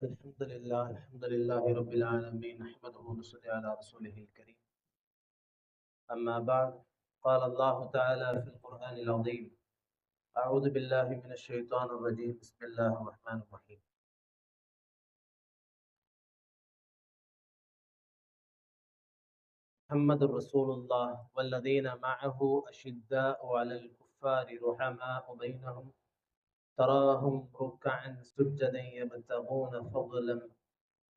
الحمد لله رب العالمين نحمده ونصلي على رسوله الكريم. أما بعد، قال الله تعالى في القرآن العظيم: أعوذ بالله من الشيطان الرجيم. بسم الله الرحمن الرحيم. محمد رسول الله والذين معه أشداء على الكفار رحماء بينهم تراهم ركعا سجدا يبتغون فضلا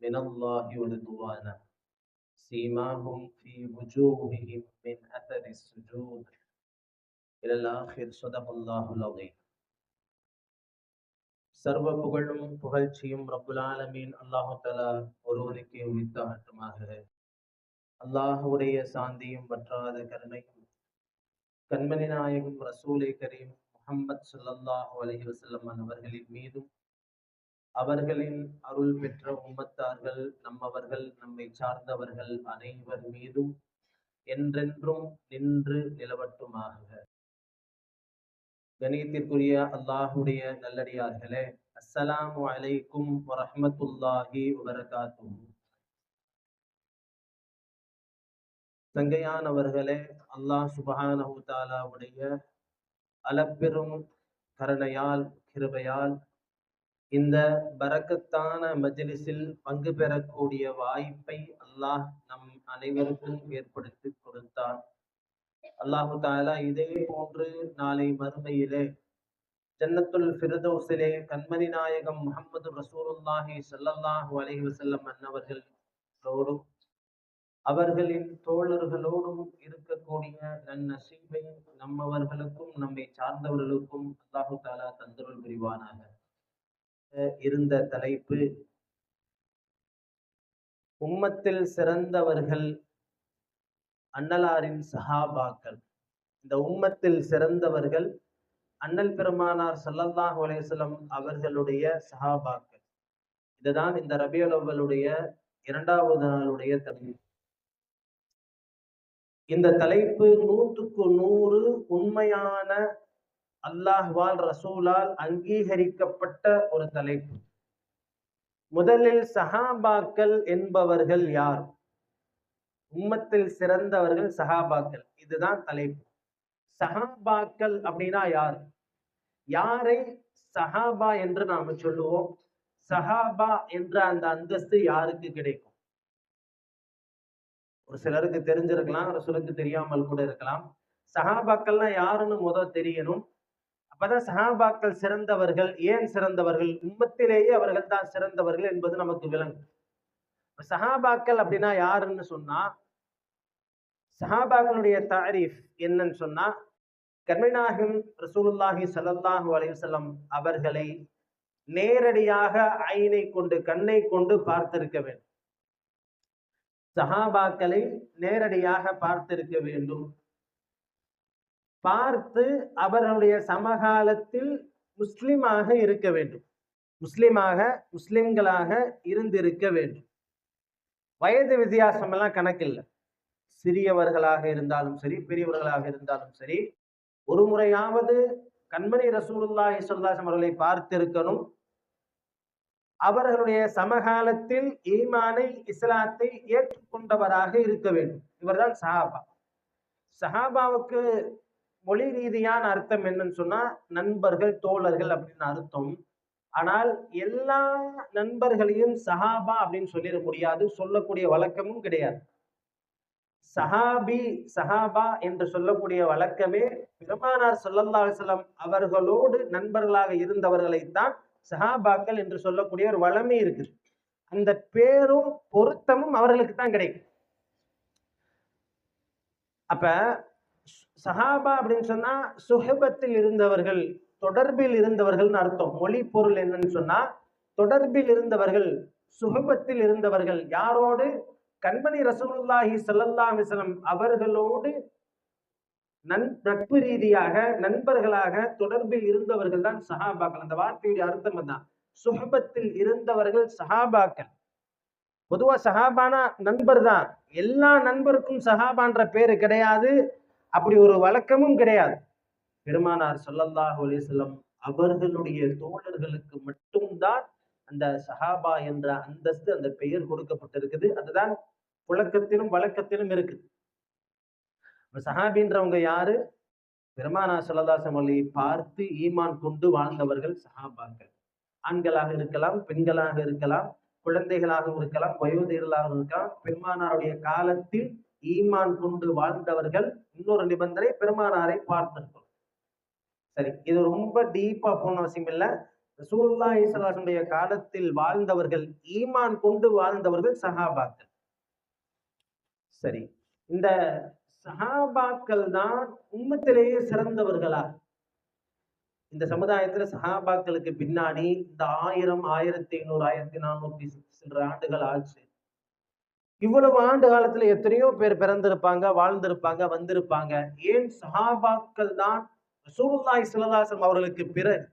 من الله ورضوانا سيماهم في وجوههم من أثر السجود إلى الآخر. صدق الله العظيم. சர்வ புகழும் புகழ்ச்சியும் ரப்புல் ஆலமீன் அல்லாஹு தஆலா ஒருவனுக்கே உரித்தாகட்டுமாக. அல்லாஹுடைய சாந்தியும் வற்றாத கருணையும் கண்மணி நாயகம் ரசூலே கரீம் முஹம்மது ஸல்லல்லாஹு அலைஹி வஸல்லம் அவர்களின் மீதும் அவர்களின் அருள் பெற்ற உம்மத்தார்கள் நம்மவர்கள் நம்மை சார்ந்தவர்கள் அனைவர் மீதும் என்றென்றும் நின்று நிலவட்டுமாக. கணியத்திற்குரிய அல்லாஹுடைய நல்லடியார்களே, அஸ்ஸலாமு அலைக்கும் வரஹ்மத்துல்லாஹி வபரகாத்துஹு. சங்கையானவர்களே, அல்லாஹ் சுப்ஹானஹு தஆலாவுடைய அளப்பெரும் கருணையால் கிருபையால் இந்த பரக்கத்தான மஜ்லிஸில் பங்கு பெறக்கூடிய வாய்ப்பை அல்லாஹ் நம் அனைவருக்கும் ஏற்படுத்தி கொடுத்தார். அல்லாஹு தஆலா இதே போன்று நாளை மறுமையிலே ஜன்னத்துல் ஃபிர்தௌஸிலே கண்மணி நாயகம் முஹம்மது ரசூலுல்லாஹி ஸல்லல்லாஹு அலைஹி வஸல்லம் அன்னவர்களோடும் அவர்களின் தோழர்களோடும் இருக்கக்கூடிய நன்னசீபை நம்மவர்களுக்கும் நம்மை சார்ந்தவர்களுக்கும் அல்லாஹு தஆலா தந்தருள் புரிவானாக. இருந்த தலைப்பு உம்மத்தில் சிறந்தவர்கள் அன்னலாரின் சஹாபாக்கள். இந்த உம்மத்தில் சிறந்தவர்கள் அண்ணல் பெருமானார் ஸல்லல்லாஹு அலைஹி வஸல்லம் அவர்களுடைய சஹாபாக்கள். இதுதான் இந்த ரபியுல் அவ்வலுடைய 2வது நாளுடைய தலைப்பு. இந்த தலைப்பு 100க்கு 100 உண்மையான அல்லாஹ்வால் ரசூலால் அங்கீகரிக்கப்பட்ட ஒரு தலைப்பு. முதலில் சஹாபாக்கள் என்பவர்கள் யார்? உம்மத்தில் சிறந்தவர்கள் சஹாபாக்கள். இதுதான் தலைப்பு. சஹாபாக்கள் அப்படின்னா யார்? யாரை சஹாபா என்று நாம சொல்லுவோம்? சஹாபா என்ற அந்த அந்தஸ்து யாருக்கு கிடைக்கும்? ஒரு சிலருக்கு தெரிஞ்சிருக்கலாம், ஒரு சிலருக்கு தெரியாமல் கூட இருக்கலாம். சஹாபாக்கள்னா யாருன்னு முதல் தெரியணும். அப்பதான் சஹாபாக்கள் சிறந்தவர்கள். ஏன் சிறந்தவர்கள்? உம்மத்திலேயே அவர்கள் தான் சிறந்தவர்கள் என்பது நமக்கு விளங்கும். சஹாபாக்கள் அப்படின்னா யாருன்னு சொன்னா, சஹாபாக்களுடைய தாரீஃப் என்னன்னு சொன்னா, கண்மணிநாயகம் ரசூலுல்லாஹி ஸல்லல்லாஹு அலைஹி வஸல்லம் அவர்களை நேரடியாக ஐனை கொண்டு கண்ணை கொண்டு பார்த்திருக்க வேண்டும். சஹாபாக்களை நேரடியாக பார்த்திருக்க வேண்டும். பார்த்து அவர்களுடைய சமகாலத்தில் முஸ்லிமாக இருக்க வேண்டும். முஸ்லிம்களாக இருந்திருக்க வேண்டும். வயது வித்தியாசம் எல்லாம் கணக்கில்லை. சிறியவர்களாக இருந்தாலும் சரி, பெரியவர்களாக இருந்தாலும் சரி, ஒரு முறையாவது கண்மணி ரசூலுல்லாஹி ஸல்லல்லாஹு அலைஹி வஸல்லம் அவர்களை பார்த்திருக்கணும். அவர்களுடைய சமகாலத்தில் ஈமானை, இஸ்லாத்தை ஏற்றுக்கொண்டவராக இருக்க வேண்டும். இவர்தான் சஹாபா. சஹாபாவுக்கு மொழி ரீதியான அர்த்தம் என்னன்னு சொன்னா நண்பர்கள், தோழர்கள் அப்படின்னு அர்த்தம். ஆனால் எல்லா நண்பர்களையும் சஹாபா அப்படின்னு சொல்லிட முடியாது, சொல்லக்கூடிய வழக்கமும் கிடையாது. சஹாபி, சஹாபா என்று சொல்லக்கூடிய வழக்கமே பெருமானார் ஸல்லல்லாஹு அலைஹி வஸல்லம் அவர்களோடு நண்பர்களாக இருந்தவர்களைத்தான் சஹாபாக்கள் என்று சொல்லக்கூடிய ஒரு வழமை இருக்குது. அந்த பேரும் பொருத்தமும் அவர்களுக்கு தான் கிடைக்கும். அப்ப சஹாபா அப்படின்னு சொன்னா சுஹபத்தில் இருந்தவர்கள், தொடர்பில் இருந்தவர்கள் அர்த்தம். மொழி பொருள் என்னன்னு சொன்னா தொடர்பில் இருந்தவர்கள், சுஹபத்தில் இருந்தவர்கள். யாரோடு? கண்மணி ரசூலுல்லாஹி ஸல்லல்லாஹு அலைஹி வஸல்லம் அவர்களோடு நட்பு ரீதியாக, நண்பர்களாக தொடர்பில் இருந்தவர்கள் தான் சஹாபாக்கள். அந்த வார்த்தையுடைய அர்த்தம் தான் சுஹபத்தில் இருந்தவர்கள் சஹாபாக்கள். பொதுவா சஹாபானா நண்பர் தான். எல்லா நண்பருக்கும் சஹாபான்ற பேரு கிடையாது, அப்படி ஒரு வழக்கமும் கிடையாது. பெருமானார் ஸல்லல்லாஹு அலைஹி வஸல்லம் அவர்களுடைய தோழர்களுக்கு மட்டும்தான் அந்த சஹாபா என்ற அந்தஸ்து, அந்த பெயர் கொடுக்கப்பட்டிருக்குது. அதுதான் புழக்கத்திலும் வழக்கத்திலும் இருக்குது. சஹாபின்றவங்க யாரு? பெருமானா ஸல்லல்லாஹு அலைஹி வஸல்லம் பார்த்து ஈமான் கொண்டு வாழ்ந்தவர்கள் சஹாபாக்கள். ஆண்களாக இருக்கலாம், பெண்களாக இருக்கலாம், குழந்தைகளாகவும் இருக்கலாம், வயோதிகர்களாகவும் இருக்கலாம். பெருமானாருடைய காலத்தில் ஈமான் கொண்டு வாழ்ந்தவர்கள். இன்னொரு நிபந்தனை, பெருமானாரை பார்த்திருக்கணும். சரி, இது ரொம்ப டீப்பா போன அவசியம் இல்லை. ரசூலுல்லாஹி ஸல்லல்லாஹு அலைஹி வஸல்லம் காலத்தில் வாழ்ந்தவர்கள், ஈமான் கொண்டு வாழ்ந்தவர்கள் சஹாபாக்கள். சரி, இந்த சஹாபாக்கள் தான் உம்மத்திலேயே சிறந்தவர்களா? இந்த சமுதாயத்துல சஹாபாக்களுக்கு பின்னாடி இந்த 1000, 1500, 1400 சில ஆண்டுகள் ஆச்சு. இவ்வளவு ஆண்டு காலத்துல எத்தனையோ பேர் பிறந்திருப்பாங்க, வாழ்ந்திருப்பாங்க, வந்திருப்பாங்க. ஏன் சஹாபாக்கள் தான் ரசூலுல்லாஹி ஸல்லல்லாஹு அலைஹி வஸல்லம் அவர்களுக்கு பிறகு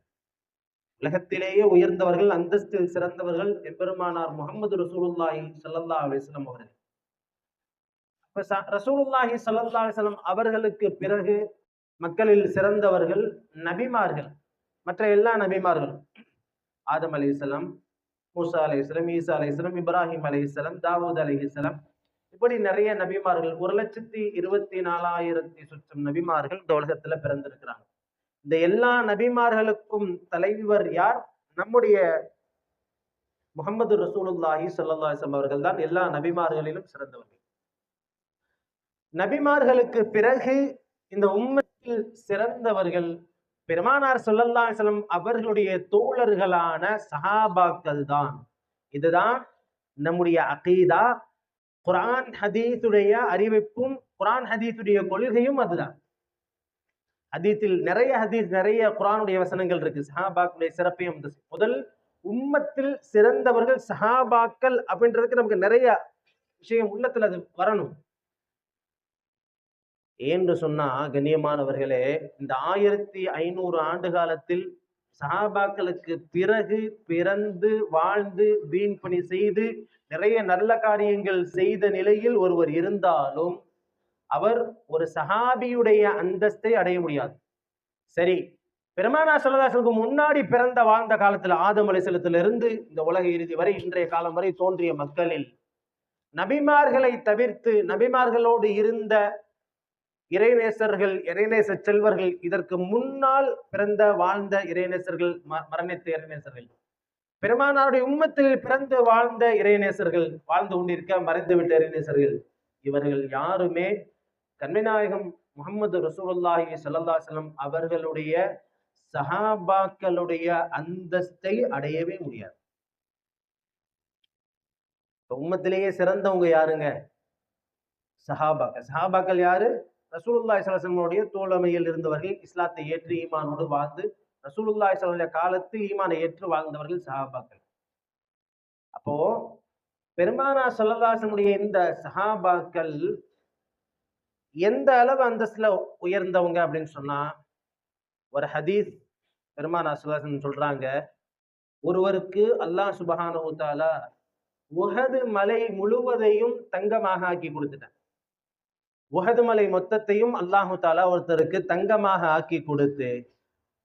உலகத்திலேயே உயர்ந்தவர்கள், அந்தஸ்தில் சிறந்தவர்கள் எம்பெருமானார் முஹம்மது ரசூலுல்லாஹி ஸல்லல்லாஹு அலைஹி வஸல்லம் அவர்கள். ரசூலுல்லாஹி ஸல்லல்லாஹு அலைஹி வஸல்லம் அவர்களுக்கு பிறகு மக்களில் சிறந்தவர்கள் நபிமார்கள். மற்ற எல்லா நபிமார்களும், ஆதம் அலைஹிஸ்ஸலாம், மூசா அலைஹிஸ்ஸலாம், ஈசா அலைஹிஸ்ஸலாம், இப்ராஹிம் அலைஹிஸ்ஸலாம், தாவூத் அலைஹிஸ்ஸலாம், இப்படி நிறைய நபிமார்கள், 1,24,000 சொச்சம் நபிமார்கள் இந்த உலகத்துல பிறந்திருக்கிறாங்க. இந்த எல்லா நபிமார்களுக்கும் தலைவர் யார்? நம்முடைய முஹம்மது ரசூலுல்லாஹி ஸல்லல்லாஹு அலைஹி வஸல்லம் அவர்கள் தான் எல்லா நபிமார்களிலும் சிறந்தவர்கள். நபிமார்களுக்கு பிறகு இந்த உம்மத்தில் சிறந்தவர்கள் பெருமானார் ஸல்லல்லாஹு அலைஹி வஸல்லம் அவர்களுடைய தோழர்களான சஹாபாக்கள் தான். இதுதான் நம்முடைய அகீதா. குர்ஆன் ஹதீஸுடைய அறிவிப்பும் குர்ஆன் ஹதீஸுடைய கொள்கையும் அதுதான். ஹதீஸில் நிறைய குர்ஆனுடைய வசனங்கள் இருக்கு சஹாபாக்களுடைய சிறப்பையும். முதல் உம்மத்தில் சிறந்தவர்கள் சஹாபாக்கள் அப்படின்றதுக்கு நமக்கு நிறைய விஷயம் உள்ளத்துல அது வரணும். என்று சொன்னா கண்ணியமானவர்களே, இந்த 1500 ஆண்டு காலத்தில் சஹாபாக்களுக்கு பிறகு பிறந்து வாழ்ந்து தீன் பணி செய்து நிறைய நல்ல காரியங்கள் செய்த நிலையில் ஒருவர் இருந்தாலும் அவர் ஒரு சஹாபியுடைய அந்தஸ்தை அடைய முடியாது. சரி, பெருமானார் ஸல்லல்லாஹு அலைஹி வஸல்லம் முன்னாடி பிறந்த வாழ்ந்த காலத்துல ஆதம் அலைஹிஸ்ஸலாத்திலிருந்து இந்த உலக இறுதி வரை இன்றைய காலம் வரை தோன்றிய மக்களில் நபிமார்களை தவிர்த்து நபிமார்களோடு இருந்த இறைநேசர்கள், இறைநேச செல்வர்கள், இதற்கு முன்னால் பிறந்த வாழ்ந்த இறைநேசர்கள், மரணித்த இறைநேசர்கள், பெருமானாருடைய உம்மத்தில் பிறந்து வாழ்ந்த இறைநேசர்கள், வாழ்ந்து கொண்டிருக்க மறைந்துவிட்ட இறைநேசர்கள், இவர்கள் யாருமே கண்மணிநாயகம் முஹம்மது ரசூலுல்லாஹி ஸல்லல்லாஹு அலைஹி வஸல்லம் அவர்களுடைய சஹாபாக்களுடைய அந்தஸ்தை அடையவே முடியாது. உம்மத்திலேயே சிறந்தவங்க யாருங்க? சஹாபாக்கள். சஹாபாக்கள் யாரு? ரசூலுல்லாஹி ஸல்லல்லாஹு அலைஹி வஸல்லம் தோழமையில் இருந்தவர்கள், இஸ்லாத்தை ஏற்று ஈமானோடு வாழ்ந்து ரசூலுல்லாஹி ஸல்லல்லாஹு அலைஹி வஸல்லம் காலத்தில் ஈமானை ஏற்று வாழ்ந்தவர்கள் சஹாபாக்கள். அப்போ பெருமானார் ஸல்லல்லாஹு அலைஹி வஸல்லம் இந்த சஹாபாக்கள் எந்த அளவு அந்தஸ்துல உயர்ந்தவங்க அப்படின்னு சொன்னா, ஒரு ஹதீஸ் பெருமானார் ஸல்லல்லாஹு அலைஹி வஸல்லம் சொல்றாங்க, ஒருவருக்கு அல்லாஹ் சுப்ஹானஹு வ தஆலா உஹது மலை முழுவதையும் தங்கமாக ஆக்கி கொடுத்துட்டான். உஹது மலை மொத்தத்தையும் அல்லாஹு தாலா ஒருத்தருக்கு தங்கமாக ஆக்கி கொடுத்து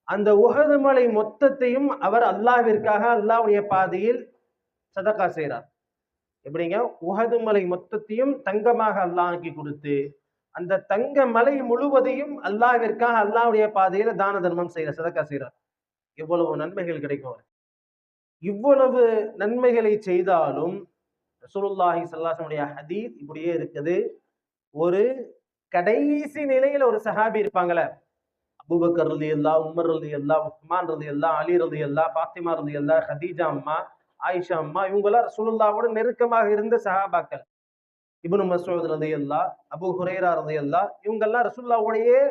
அந்த உஹது மலை மொத்தத்தையும் அவர் அல்லாஹ்விற்காக அல்லாஹ்வுடைய பாதையில் சதகா செய்கிறார். எப்படிங்க? உஹது மலை மொத்தத்தையும் தங்கமாக அல்லாஹ் ஆக்கி கொடுத்து அந்த தங்க மலை முழுவதையும் அல்லாஹ்விற்காக அல்லாஹ்வுடைய பாதையில தான தர்மம் செய்யற, சதகா செய்கிறார். எவ்வளவு நன்மைகள் கிடைக்கும். இவ்வளவு நன்மைகளை செய்தாலும் ரசூலுல்லாஹி ஸல்லல்லாஹு அலைஹி வஸல்லம் ஹதீஸ் இப்படியே இருக்குது. ஒரு கடைசி நிலையில ஒரு சஹாபி இருப்பாங்கல்ல, அபூபக்கர் ரலியல்லாஹு, உமர் ரலியல்லாஹு, உஸ்மான் ரலியல்லாஹு, அலி ரலியல்லாஹு, ஃபாத்திமா ரலியல்லாஹு, ஹதீஜா அம்மா, ஆயிஷா அம்மா, இவங்கெல்லாம் ரசூலுல்லாஹோட நெருக்கமாக இருந்த சஹாபாக்கள். இப்னு மஸ்ஊத் ரலியல்லாஹு, அபூ ஹுரைரா ரலியல்லாஹு, இவங்கெல்லாம் ரசூலுல்லாஹோடையே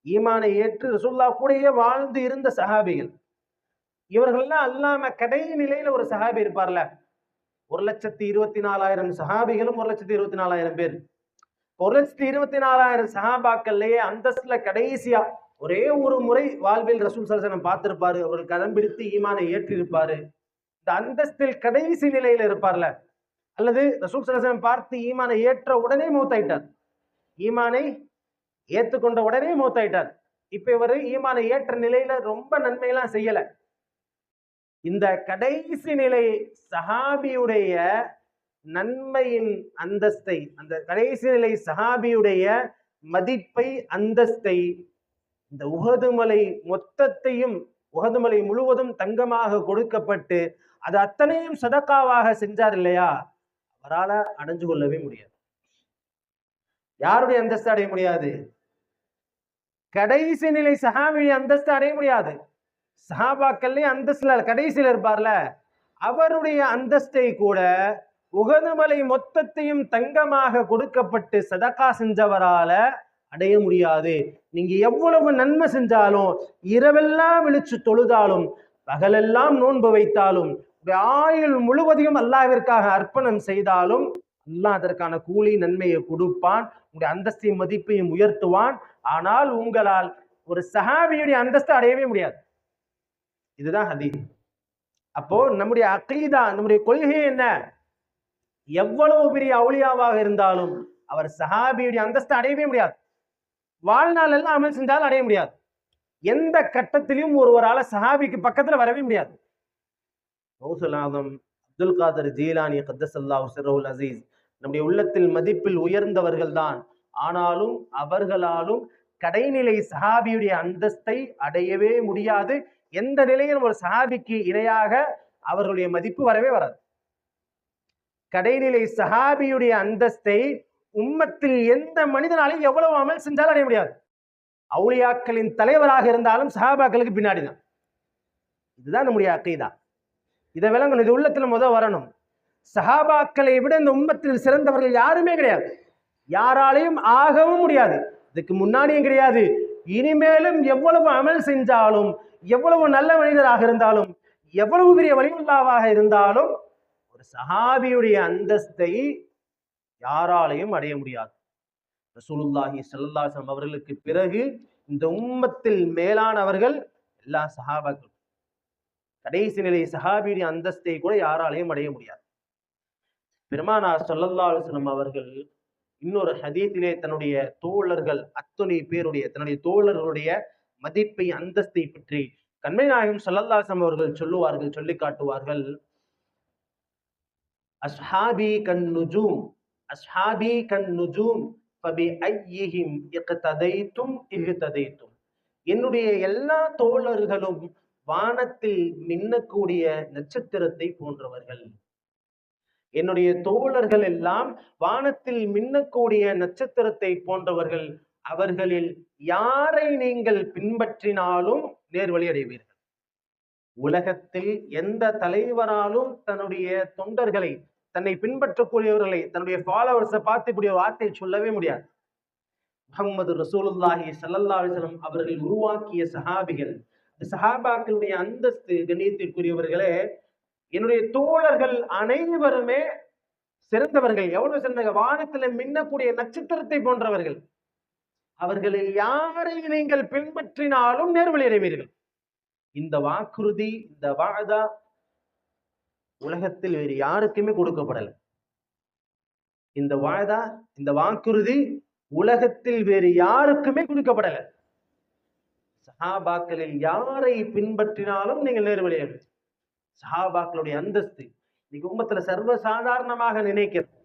ஈமானை ஏற்று ரசூலுல்லாஹ் கூடயே வாழ்ந்து இருந்த சஹாபிகள். இவர்கள்லாம் அல்லாம கடைசி நிலையில ஒரு சஹாபி இருப்பார்ல, 1,24,000 சஹாபிகளும் 1,24,000 பேர். 1,24,000 சஹாபாக்கள்லயே அந்தஸ்துல கடைசியா ஒரே ஒரு முறை வாழ்வில் ரசூல் ஸல்லல்லாஹு அலைஹி வஸல்லம் பார்த்திருப்பாரு, அவர்கள் கரம் பிடித்து ஈமானை ஏற்றிருப்பாரு. இந்த அந்தஸ்தில் கடைசி நிலையில இருப்பார்ல, அல்லது ரசூல் ஸல்லல்லாஹு அலைஹி வஸல்லம் பார்த்து ஈமானை ஏற்ற உடனே மௌத்தாயிட்டார், ஈமானை ஏற்றுக்கொண்ட உடனே மௌத்தாயிட்டார். இப்ப இவரு ஈமானை ஏற்ற நிலையில ரொம்ப நன்மையெல்லாம் செய்யல, இந்த கடைசி நிலை சஹாபியுடைய நன்மையின் அந்தஸ்தை, அந்த கடைசி நிலை சஹாபியுடைய மதிப்பை, அந்தஸ்தை இந்த உஹது மலை மொத்தத்தையும், உஹது மலை முழுவதும் தங்கமாக கொடுக்கப்பட்டு அது அத்தனையும் சதக்காவாக செஞ்சார் இல்லையா, அவரால் அடைஞ்சு கொள்ளவே முடியாது. யாருடைய அந்தஸ்து அடைய முடியாது? கடைசி நிலை சஹாபியுடைய அந்தஸ்து அடைய முடியாது. சஹாபாக்கள்லயே அந்தஸ்துல கடைசியில் இருப்பார்ல, அவருடைய அந்தஸ்தை கூட உஹது மலை மொத்தத்தையும் தங்கமாக கொடுக்கப்பட்டு சதக்கா செஞ்சவரால அடைய முடியாது. நீங்க எவ்வளவு நன்மை செஞ்சாலும், இரவெல்லாம் விழிச்சு தொழுதாலும், பகலெல்லாம் நோன்பு வைத்தாலும், ஆயுள் முழுவதையும் அல்லாஹ்விற்காக அர்ப்பணம் செய்தாலும் அல்லாஹ் அதற்கான கூலி நன்மையை கொடுப்பான், உங்களுடைய அந்தஸ்தையும் மதிப்பையும் உயர்த்துவான். ஆனால் உங்களால் ஒரு சஹாபியுடைய அந்தஸ்தை அடையவே முடியாது. இதுதான் ஹதீஸ். அப்போ நம்முடைய அகீதா, நம்முடைய கொள்கை என்ன? எவ்வளவு பெரிய அவுலியாவாக இருந்தாலும் அவர் சஹாபியுடைய அந்தஸ்தை அடையவே முடியாது. வாழ்நாள் எல்லாம் அமல் செஞ்சாலும் அடைய முடியாது. எந்த கட்டத்திலும் ஒருவரால சஹாபிக்கு பக்கத்துல வரவே முடியாது. கௌசுல் ஆதம் அப்துல் காதர் ஜீலானி கத்தஸல்லாஹு சிர்ருல் அசீஸ் நம்முடைய உள்ளத்தில் மதிப்பில் உயர்ந்தவர்கள் தான். ஆனாலும் அவர்களாலும் கடைநிலை சஹாபியுடைய அந்தஸ்தை அடையவே முடியாது. எந்த நிலையிலும் ஒரு சஹாபிக்கு இணையாக அவர்களுடைய மதிப்பு வரவே வராது. கடைநிலை சஹாபியுடைய அந்தஸ்தை உம்மத்தில் எந்த மனிதனாலையும் எவ்வளவு அமல் செஞ்சாலும் அடைய முடியாது. அவுலியாக்களின் தலைவராக இருந்தாலும் சஹாபாக்களுக்கு பின்னாடி தான். இதுதான் நம்முடைய அக்கீதா. இதை விளங்கணும், இது உள்ளத்துல முதல் வரணும். சஹாபாக்களை விட இந்த உம்மத்தில் சிறந்தவர்கள் யாருமே கிடையாது, யாராலையும் ஆகவும் முடியாது. இதுக்கு முன்னாடியும் கிடையாது, இனிமேலும் எவ்வளவு அமல் செஞ்சாலும், எவ்வளவு நல்ல மனிதராக இருந்தாலும், எவ்வளவு பெரிய வலியுல்லாவாக இருந்தாலும் ஒரு சஹாபியுடைய அந்தஸ்தை யாராலையும் அடைய முடியாது. ரசூலுல்லாஹி ஸல்லல்லாஹு அலைஹி வஸல்லம் அவர்களுக்கு பிறகு இந்த உம்மத்தில் மேலானவர்கள் எல்லா சஹாபாக்கள். கடைசி நிலை சஹாபியுடைய அந்தஸ்தை கூட யாராலையும் அடைய முடியாது. பெருமானார் ஸல்லல்லாஹு அலைஹி வஸல்லம் அவர்கள் இன்னொரு ஹதீஸிலே தன்னுடைய தோழர்கள் அத்துணை பேருடைய, தன்னுடைய தோழர்களுடைய மதிப்பை, அந்தஸ்தை பற்றி கண்மை நாயகம் ஸல்லல்லாஹு அலைஹி வஸல்லம் அவர்கள் சொல்லுவார்கள், சொல்லி காட்டுவார்கள். அஸ்ஹாபி கன் நுஜூம், அஸ்ஹாபி கன் நுஜூம் ஃபபி ஐயிஹிம் இக்ததைதும் இஹ்ததைதும். என்னுடைய எல்லா தோழர்களும் வானத்தில் மின்னக்கூடிய நட்சத்திரத்தை போன்றவர்கள். என்னுடைய தோழர்கள் எல்லாம் வானத்தில் மின்னக்கூடிய நட்சத்திரத்தை போன்றவர்கள். அவர்களில் யாரை நீங்கள் பின்பற்றினாலும் நேர்வழி அடைவீர்கள். உலகத்தில் எந்த தலைவராலும் தன்னுடைய தொண்டர்களை, தன்னை பின்பற்றக்கூடியவர்களை, தன்னுடைய ஃபாலோவர்ஸை பார்த்து இப்படி ஒரு வார்த்தை சொல்லவே முடியாது. முஹம்மது ரசூலுல்லாஹி ஸல்லல்லாஹு அலைஹி வஸல்லம் அவர்கள் உருவாக்கிய சஹாபிகள், சஹாபாக்களுடைய அந்தஸ்து கண்ணியத்திற்குரியவர்களே, என்னுடைய தோழர்கள் அனைவருமே சிறந்தவர்கள். எவ்வளவு சிறந்தவர்கள்? வானத்துல மின்னக்கூடிய நட்சத்திரத்தை போன்றவர்கள். அவர்களில் யாரை நீங்கள் பின்பற்றினாலும் நேர்வழி அடைவீர்கள். இந்த வாக்குறுதி, இந்த வாதா உலகத்தில் வேறு யாருக்குமே கொடுக்கப்படலை. இந்த வாதா, இந்த வாக்குறுதி உலகத்தில் வேறு யாருக்குமே கொடுக்கப்படலை. சஹாபாக்களில் யாரை பின்பற்றினாலும் நீங்கள் நேர்வழி அடைவீர்கள். சஹாபாக்களுடைய அந்தஸ்து இன்னைக்கு உம்மத்துல சர்வசாதாரணமாக நினைக்கிறது.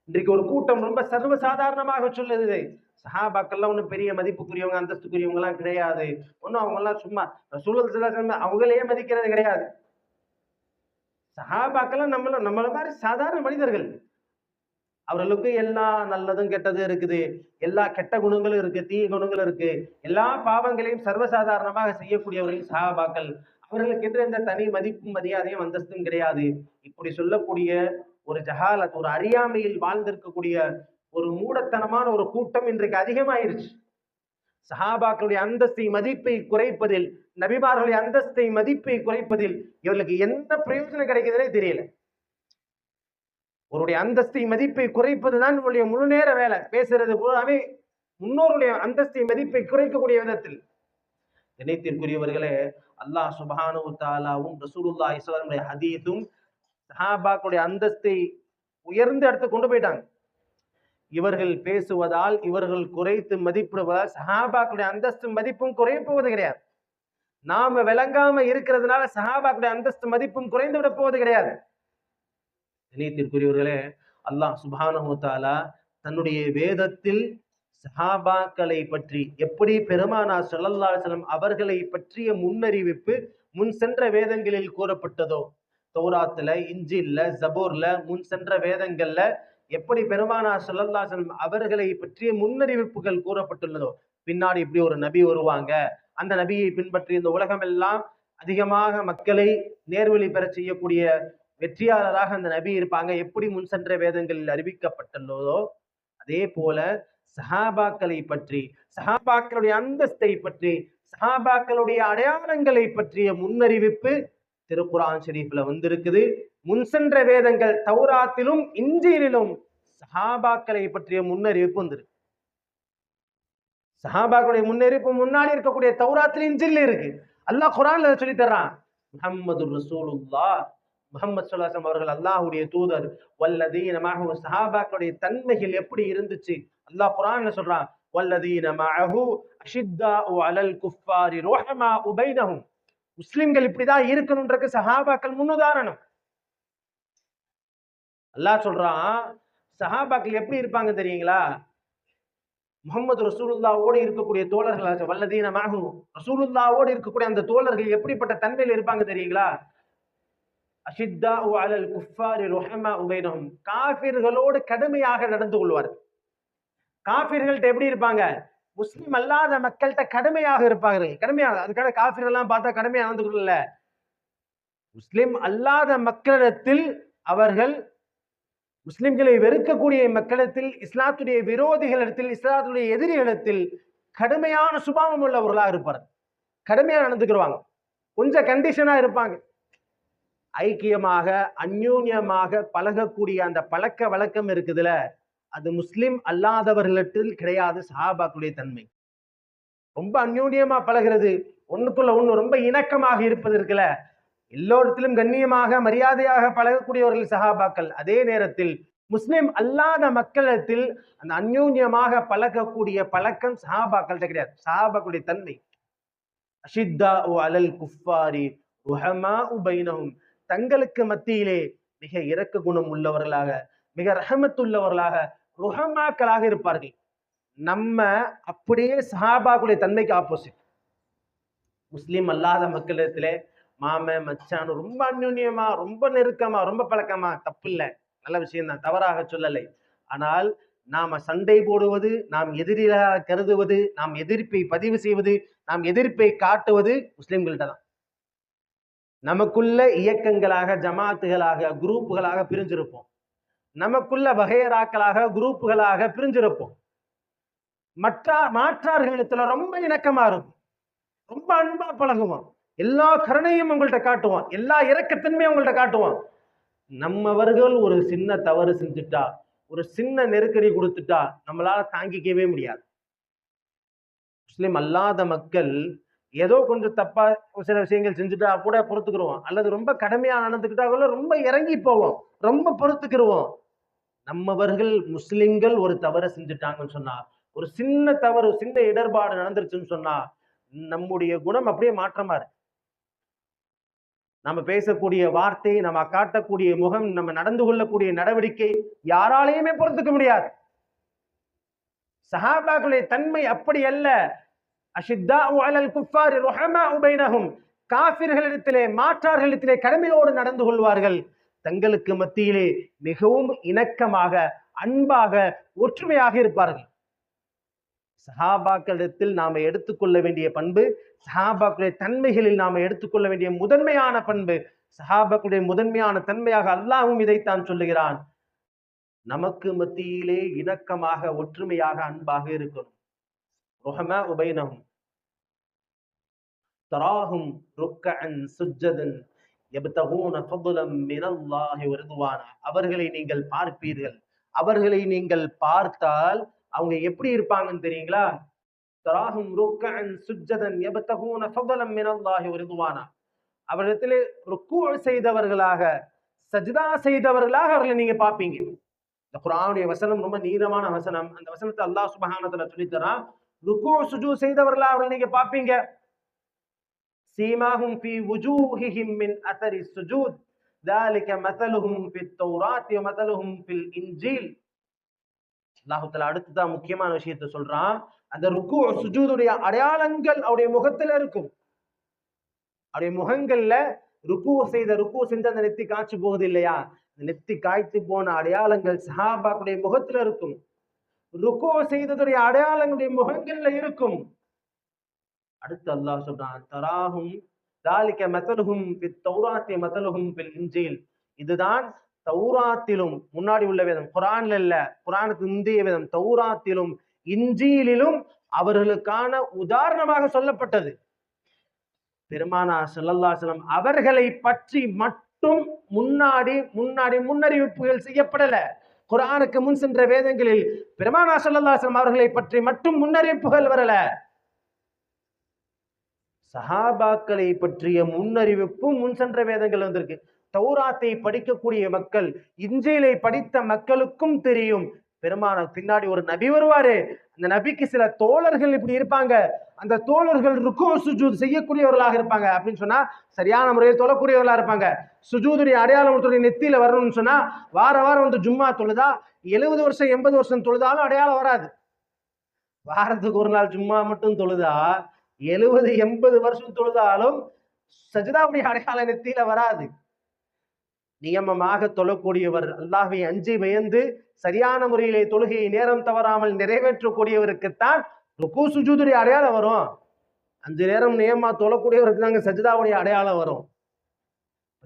இன்றைக்கு ஒரு கூட்டம் ரொம்ப சர்வசாதாரணமாக சொல்லுது, சஹாபாக்கள்லாம் ஒன்றும் பெரிய மதிப்புக்குரியவங்க, அந்தஸ்துக்குரியவங்க எல்லாம் கிடையாது, ஒன்னும் அவங்க எல்லாம் சும்மா ரசூலுல்லாஹி அவங்களே மதிக்கிறது கிடையாது. சஹாபாக்கெல்லாம் நம்மள மாதிரி சாதாரண மனிதர்கள். அவர்களுக்கு எல்லா நல்லதும் கெட்டதும் இருக்குது, எல்லா கெட்ட குணங்களும் இருக்கு, தீய குணங்களும் இருக்கு, எல்லா பாவங்களையும் சர்வசாதாரணமாக செய்யக்கூடியவர்கள் சஹாபாக்கள். அவர்களுக்கு என்று எந்த தனி மதிப்பும் மரியாதையும் அந்தஸ்தும் கிடையாது. இப்படி சொல்லக்கூடிய ஒரு ஜஹாலத், ஒரு அறியாமையில் வாழ்ந்திருக்கக்கூடிய ஒரு மூடத்தனமான ஒரு கூட்டம் இன்றைக்கு அதிகமாயிருச்சு. சஹாபாக்களுடைய அந்தஸ்தை மதிப்பை குறைப்பதில், நபிமார்களுடைய அந்தஸ்தை மதிப்பை குறைப்பதில் இவர்களுக்கு எந்த பிரயோஜனம் கிடைக்குதுன்னே தெரியல. அவருடைய அந்தஸ்தை மதிப்பை குறைப்பதுதான் நம்முடைய முழு நேர வேலை. பேசுறது பூராவே முன்னோருடைய அந்தஸ்தை மதிப்பை குறைக்கக்கூடிய விதத்தில். இணைத்திற்குரியவர்களே, அல்லாஹ் சுப்ஹானஹு வ தஆலாவும் ரசூலுல்லாஹி ஸல்லல்லாஹு அலைஹி வஸல்லம் ஹதீஸும் சஹாபாக்களுடைய அந்தஸ்தை உயர்ந்த இடத்துக்கு கொண்டு போயிட்டாங்க. இவர்கள் பேசுவதால், இவர்கள் குறைத்து மதிப்பிடுவதால் சஹாபாக்களுடைய அந்தஸ்து மதிப்பும் குறைய போவது கிடையாது. நாம விளங்காம இருக்கிறதுனால சஹாபாக்களுடைய அந்தஸ்து மதிப்பும் குறைந்து விட போவது கிடையாது. இணையத்திற்குரியவர்களே, அல்லாஹ் சுப்ஹானஹு வ தஆலா தன்னுடைய வேதத்தில் சஹாபாக்களை பற்றி எப்படி பெருமானார் ஸல்லல்லாஹு அலைஹி வஸல்லம் அவர்களை பற்றிய முன்னறிவிப்பு முன் சென்ற வேதங்களில் கூறப்பட்டதோ, தௌராத்துல, இஞ்சில்ல, ஜபூர்ல, முன் சென்ற வேதங்கள்ல எப்படி பெருமானார் ஸல்லல்லாஹு அலைஹி வஸல்லம் அவர்களை பற்றிய முன்னறிவிப்புகள் கூறப்பட்டுள்ளதோ, பின்னாடி இப்படி ஒரு நபி வருவாங்க, அந்த நபியை பின்பற்றி இந்த உலகம் எல்லாம் அதிகமாக மக்களை நேர்வழி பெற செய்யக்கூடிய வெற்றியாளராக அந்த நபி இருப்பாங்க, எப்படி முன் சென்ற வேதங்களில் அறிவிக்கப்பட்டுள்ளதோ, அதே போல சஹாபாக்களை பற்றி, சஹாபாக்களுடைய அந்தஸ்தை பற்றி, சஹாபாக்களுடைய அடையாளங்களை பற்றிய முன்னறிவிப்பு திருக்குர்ஆன் ஷரீஃப்ல வந்திருக்குது. முன் சென்ற வேதங்கள் தௌராத்திலும் இன்ஜீலிலும் சஹாபாக்களை பற்றிய முன்னறிவிப்பு வந்திருக்கு. சஹாபாக்களுடைய முன்னறிவிப்பு முன்னாடி இருக்கக்கூடிய தௌராத்தில் இன்ஜில் இருக்கு. அல்லாஹ் குர்ஆன்ல சொல்லி தர்றான், முஹம்மது ரசூலுல்லாஹ், முஹம்மது ஸல்லல்லாஹு அலைஹி வஸல்லம் அவர்கள் அல்லாஹ்வுடைய தூதர், வல்லதீன மஅஹு, சஹாபாக்களுடைய தன்மைகள் எப்படி இருந்துச்சு அல்லாஹ் குர்ஆன்ல சொல்றான், வல்லதீன மஅஹு அஷித்தாஉ அலல் குஃபாரி ருஹமாஉ பைனஹும். முஸ்லிம்கள் இப்படிதான் இருக்கணும்ன்றதுக்கு சஹாபாக்கள் முன்னுதாரணம். அல்லாஹ் சொல்றான், சஹாபாக்கள் எப்படி இருப்பாங்க தெரியுங்களா? முஹம்மது ரசூலுல்லாஹ்வோடு இருக்கக்கூடிய தோழர்கள், வல்லதீன மஅஹு, ரசூலுல்லாஹ்வோடு இருக்கக்கூடிய அந்த தோழர்கள் எப்படிப்பட்ட தன்மையில் இருப்பாங்க தெரியுங்களா? அஷித்தாஉ அலல் குஃபாரி ருஹமாஉ பைனஹும், காஃபிர்களோடு கடுமையாக நடந்து கொள்வார்கள். காஃபிர்கள்ட்ட எப்படி இருப்பாங்க? முஸ்லிம் அல்லாத மக்கள்கிட்ட கடுமையாக இருப்பார்கள். கடுமையாக, அதுக்காக காஃபிர்கள் எல்லாம் பார்த்தா கடுமையா நடந்து கொள்ளல. முஸ்லிம் அல்லாத மக்களிடத்தில் அவர்கள், முஸ்லிம்களை வெறுக்கக்கூடிய மக்களிடத்தில், இஸ்லாத்துடைய விரோதிகளிடத்தில், இஸ்லாத்துடைய எதிரிகளிடத்தில் கடுமையான சுபாவம் உள்ளவர்களாக இருப்பார்கள். கடுமையா நடந்துக்கிடுவாங்க, கொஞ்சம் கண்டிஷனா இருப்பாங்க. ஐக்கியமாக அந்யூன்யமாக பழகக்கூடிய அந்த பழக்க வழக்கம் இருக்குதுல, அது முஸ்லிம் அல்லாதவர்களிடத்தில் கிடையாது. சஹாபாக்களுடைய தன்மை ரொம்ப அந்யூன்யமா பழகிறது, ஒண்ணுக்குள்ள ஒண்ணு ரொம்ப இணக்கமாக இருப்பது இருக்குல்ல, எல்லோரிடத்திலும் கண்ணியமாக மரியாதையாக பழகக்கூடியவர்கள் சஹாபாக்கள். அதே நேரத்தில் முஸ்லிம் அல்லாத மக்களிடத்தில் அந்த அந்யூன்யமாக பழகக்கூடிய பழக்கம் சஹாபாக்கள்கிட்ட கிடையாது. சஹாபாக்களுடைய தன்மை அஷித்தாஉ அலல் குஃபாரி ருஹமாஉ பைனஹும், தங்களுக்கு மத்தியிலே மிக இரக்க குணம் உள்ளவர்களாக, மிக ரஹமத்துள்ளவர்களாக, ருஹமாக்களாக இருப்பார்கள். நம்ம அப்படியே சஹாபாக்களுடைய தன்மைக்கு ஆப்போசிட். முஸ்லிம் அல்லாத மக்களிடத்திலே மாமன் மச்சான் ரொம்ப அந்யுன்யமா, ரொம்ப நெருக்கமா, ரொம்ப பழக்கமா, தப்பு இல்லை, நல்ல விஷயம் தான், தவறாக சொல்லலை. ஆனால் நாம சண்டை போடுவது, நாம் எதிரியாக கருதுவது, நாம் எதிர்ப்பை பதிவு செய்வது, நாம் எதிர்ப்பை காட்டுவது முஸ்லிம்கள்ட்ட தான். நமக்குள்ள இயக்கங்களாக, ஜமாத்துகளாக, குரூப்புகளாக பிரிஞ்சிருப்போம். நமக்குள்ள வகையராக்களாக, குரூப்புகளாக பிரிஞ்சிருப்போம். மாற்றார்களிடத்துல ரொம்ப இணக்கமா இருக்கும், ரொம்ப அன்பா பழகுவோம், எல்லா கருணையும் உங்கள்கிட்ட காட்டுவோம், எல்லா இரக்கத்தன்மையும் உங்கள்கிட்ட காட்டுவோம். நம்மவர்கள் ஒரு சின்ன தவறு செஞ்சுட்டா, ஒரு சின்ன நெருக்கடி கொடுத்துட்டா நம்மளால தாங்கிக்கவே முடியாது. முஸ்லிம் அல்லாத மக்கள் ஏதோ கொஞ்சம் தப்பா சில விஷயங்கள் செஞ்சுட்டா கூட பொறுத்துக்கிடுவோம், அல்லது ரொம்ப கடுமையா நடந்துக்கிட்டா கூட ரொம்ப இறங்கி போவோம், ரொம்ப பொறுத்துக்கிடுவோம். நம்மவர்கள் முஸ்லிம்கள் ஒரு தவறை செஞ்சுட்டாங்கன்னு சொன்னா, ஒரு சின்ன தவறு, சின்ன இடர்பாடு நடந்துருச்சுன்னு சொன்னா, நம்முடைய குணம் அப்படியே மாற்றமா இருக்கு. நம்ம பேசக்கூடிய வார்த்தை, நம்ம காட்டக்கூடிய முகம், நம்ம நடந்து கொள்ளக்கூடிய நடவடிக்கை யாராலையுமே பொறுத்துக்க முடியாது. சஹாபாக்களுடைய தன்மை அப்படி அல்ல. அஷித்தாஉ அலல் குஃபாரி ருஹமாஉ பைனஹும், காஃபிர்களிடத்திலே, மாற்றார்களிடத்திலே கடுமையோடு நடந்து கொள்வார்கள். தங்களுக்கு மத்தியிலே மிகவும் இணக்கமாக, அன்பாக, ஒற்றுமையாக இருப்பார்கள். சஹாபாக்களிடத்தில் நாம எடுத்துக்கொள்ள வேண்டிய பண்பு, சஹாபாக்களுடைய தன்மைகளில் நாம எடுத்துக்கொள்ள வேண்டிய முதன்மையான பண்பு, சஹாபாக்களுடைய முதன்மையான தன்மையாக அல்லாஹ்வும் இதைத்தான் சொல்லுகிறான். நமக்கு மத்தியிலே இணக்கமாக, ஒற்றுமையாக, அன்பாக இருக்கணும். ருஹமாஉ பைனஹும் தராஹும் ருக்கஅன் சுஜ்ஜதன் யப்தகூன ஃபضلا மினல்லாஹி வரிதுவானா, அவர்களை நீங்கள் பார்ப்பீர்கள், அவர்களை நீங்கள் பார்த்தால் அவங்க எப்படி இருப்பாங்கன்னு தெரியுங்களா? தராஹும் ருக்கஅன் சுஜ்ஜதன் யப்தகூன ஃபضلا மினல்லாஹி வரிதுவானா, அவரிடத்திலே ருக்கு செய்தவர்களாக, சஜ்தா செய்தவர்களாக அவர்களை நீங்க பார்ப்பீங்க. இந்த குர்ஆனுடைய வசனம் ரொம்ப நீளமான வசனம். அந்த வசனத்தை அல்லாஹ் சுப்ஹானஹு வ தஆலா சொல்லி தரான். ருக்கு சுஜூத் செய்தவர்களாக அவர்களை நீங்க பார்ப்பீங்க. சீமாஹும் ஃபீ வுஜூஹிஹிம் மின் அஸரி ஸுஜூத் ذلك مثلهم في التوراة ومثلهم في الإنجيل. அல்லாஹ் தஆலா அடுத்ததான் முக்கியமான விஷயத்தை சொல்றான். அந்த ருக்கு சுஜூதுடைய அடையாளங்கள் அவருடைய முகத்துல இருக்கும். அவருடைய முகங்கள்ல ருக்கு செஞ்ச அந்த நெத்தி காய்ச்சி போகுது இல்லையா, நெத்தி காய்ச்சி போன அடையாளங்கள் சஹாபாக்களுடைய முகத்துல இருக்கும். ருக்கு செய்ததுடைய அடையாளங்களுடைய முகங்கள்ல இருக்கும். அடுத்து அல்லாஹ் சொல்றான், தராஹும் தாலிக மதலுஹும் ஃபித் தௌராத்தி மதலுஹும் ஃபில் இன்ஜீல். இதுதான் தௌராத்திலும், முன்னாடி உள்ள வேதம், குர்ஆன்ல இல்ல, குர்ஆனுக்கு முந்தைய வேதம் தௌராத்திலும் இன்ஜீலிலும் அவர்களுக்கான உதாரணமாக சொல்லப்பட்டது. பெருமானார் ஸல்லல்லாஹு அலைஹி வஸல்லம் அவர்களை பற்றி மட்டும் முன்னாடி முன்னறிவிப்புகள் செய்யப்படல. குர்ஆனுக்கு முன் சென்ற வேதங்களில் பெருமானார் ஸல்லல்லாஹு அலைஹி வஸல்லம் அவர்களை பற்றி மட்டும் முன்னறிவிப்புகள் வரல. சஹாபாக்களை பற்றிய முன்னறிவிப்பும் முன் சென்ற வேதங்கள் வந்திருக்கு. தௌராத்தை படிக்கக்கூடிய மக்கள், இன்ஜீலை படித்த மக்களுக்கும் தெரியும் பெருமானார் பின்னாடி ஒரு நபி வருவாரு, அந்த நபிக்கு சில தோழர்கள் இப்படி இருப்பாங்க, அந்த தோழர்கள் ருக்கு சுஜூத் செய்யக்கூடியவர்களாக இருப்பாங்க அப்படின்னு சொன்னா சரியான முறையில் தொழக்கூடியவர்களா இருப்பாங்க. சுஜூதுடைய அடையாளம் நெத்தியில வரணும்னு சொன்னா வாரம் வந்து ஜும்மா தொழுதா 70 வருஷம் 80 வருஷம் தொழுதாலும் அடையாளம் வராது. வாரத்துக்கு ஒரு நாள் ஜும்மா மட்டும் தொழுதா 70 80 வருஷம் தொழுதாலும் சஜிதாவுடைய அடையாளம் நெத்தியில வராது. நியமமாக தொழக்கூடியவர், அல்லாஹ்வை அஞ்சி பயந்து சரியான முறையிலே தொழுகையை நேரம் தவறாமல் நிறைவேற்றக்கூடியவருக்குத்தான் ருக்கு சுஜூதுடைய அடையாளம் வரும். 5 நேரம் நியமா தொழக்கூடியவருக்கு தாங்க சஜிதாவுடைய அடையாளம் வரும்.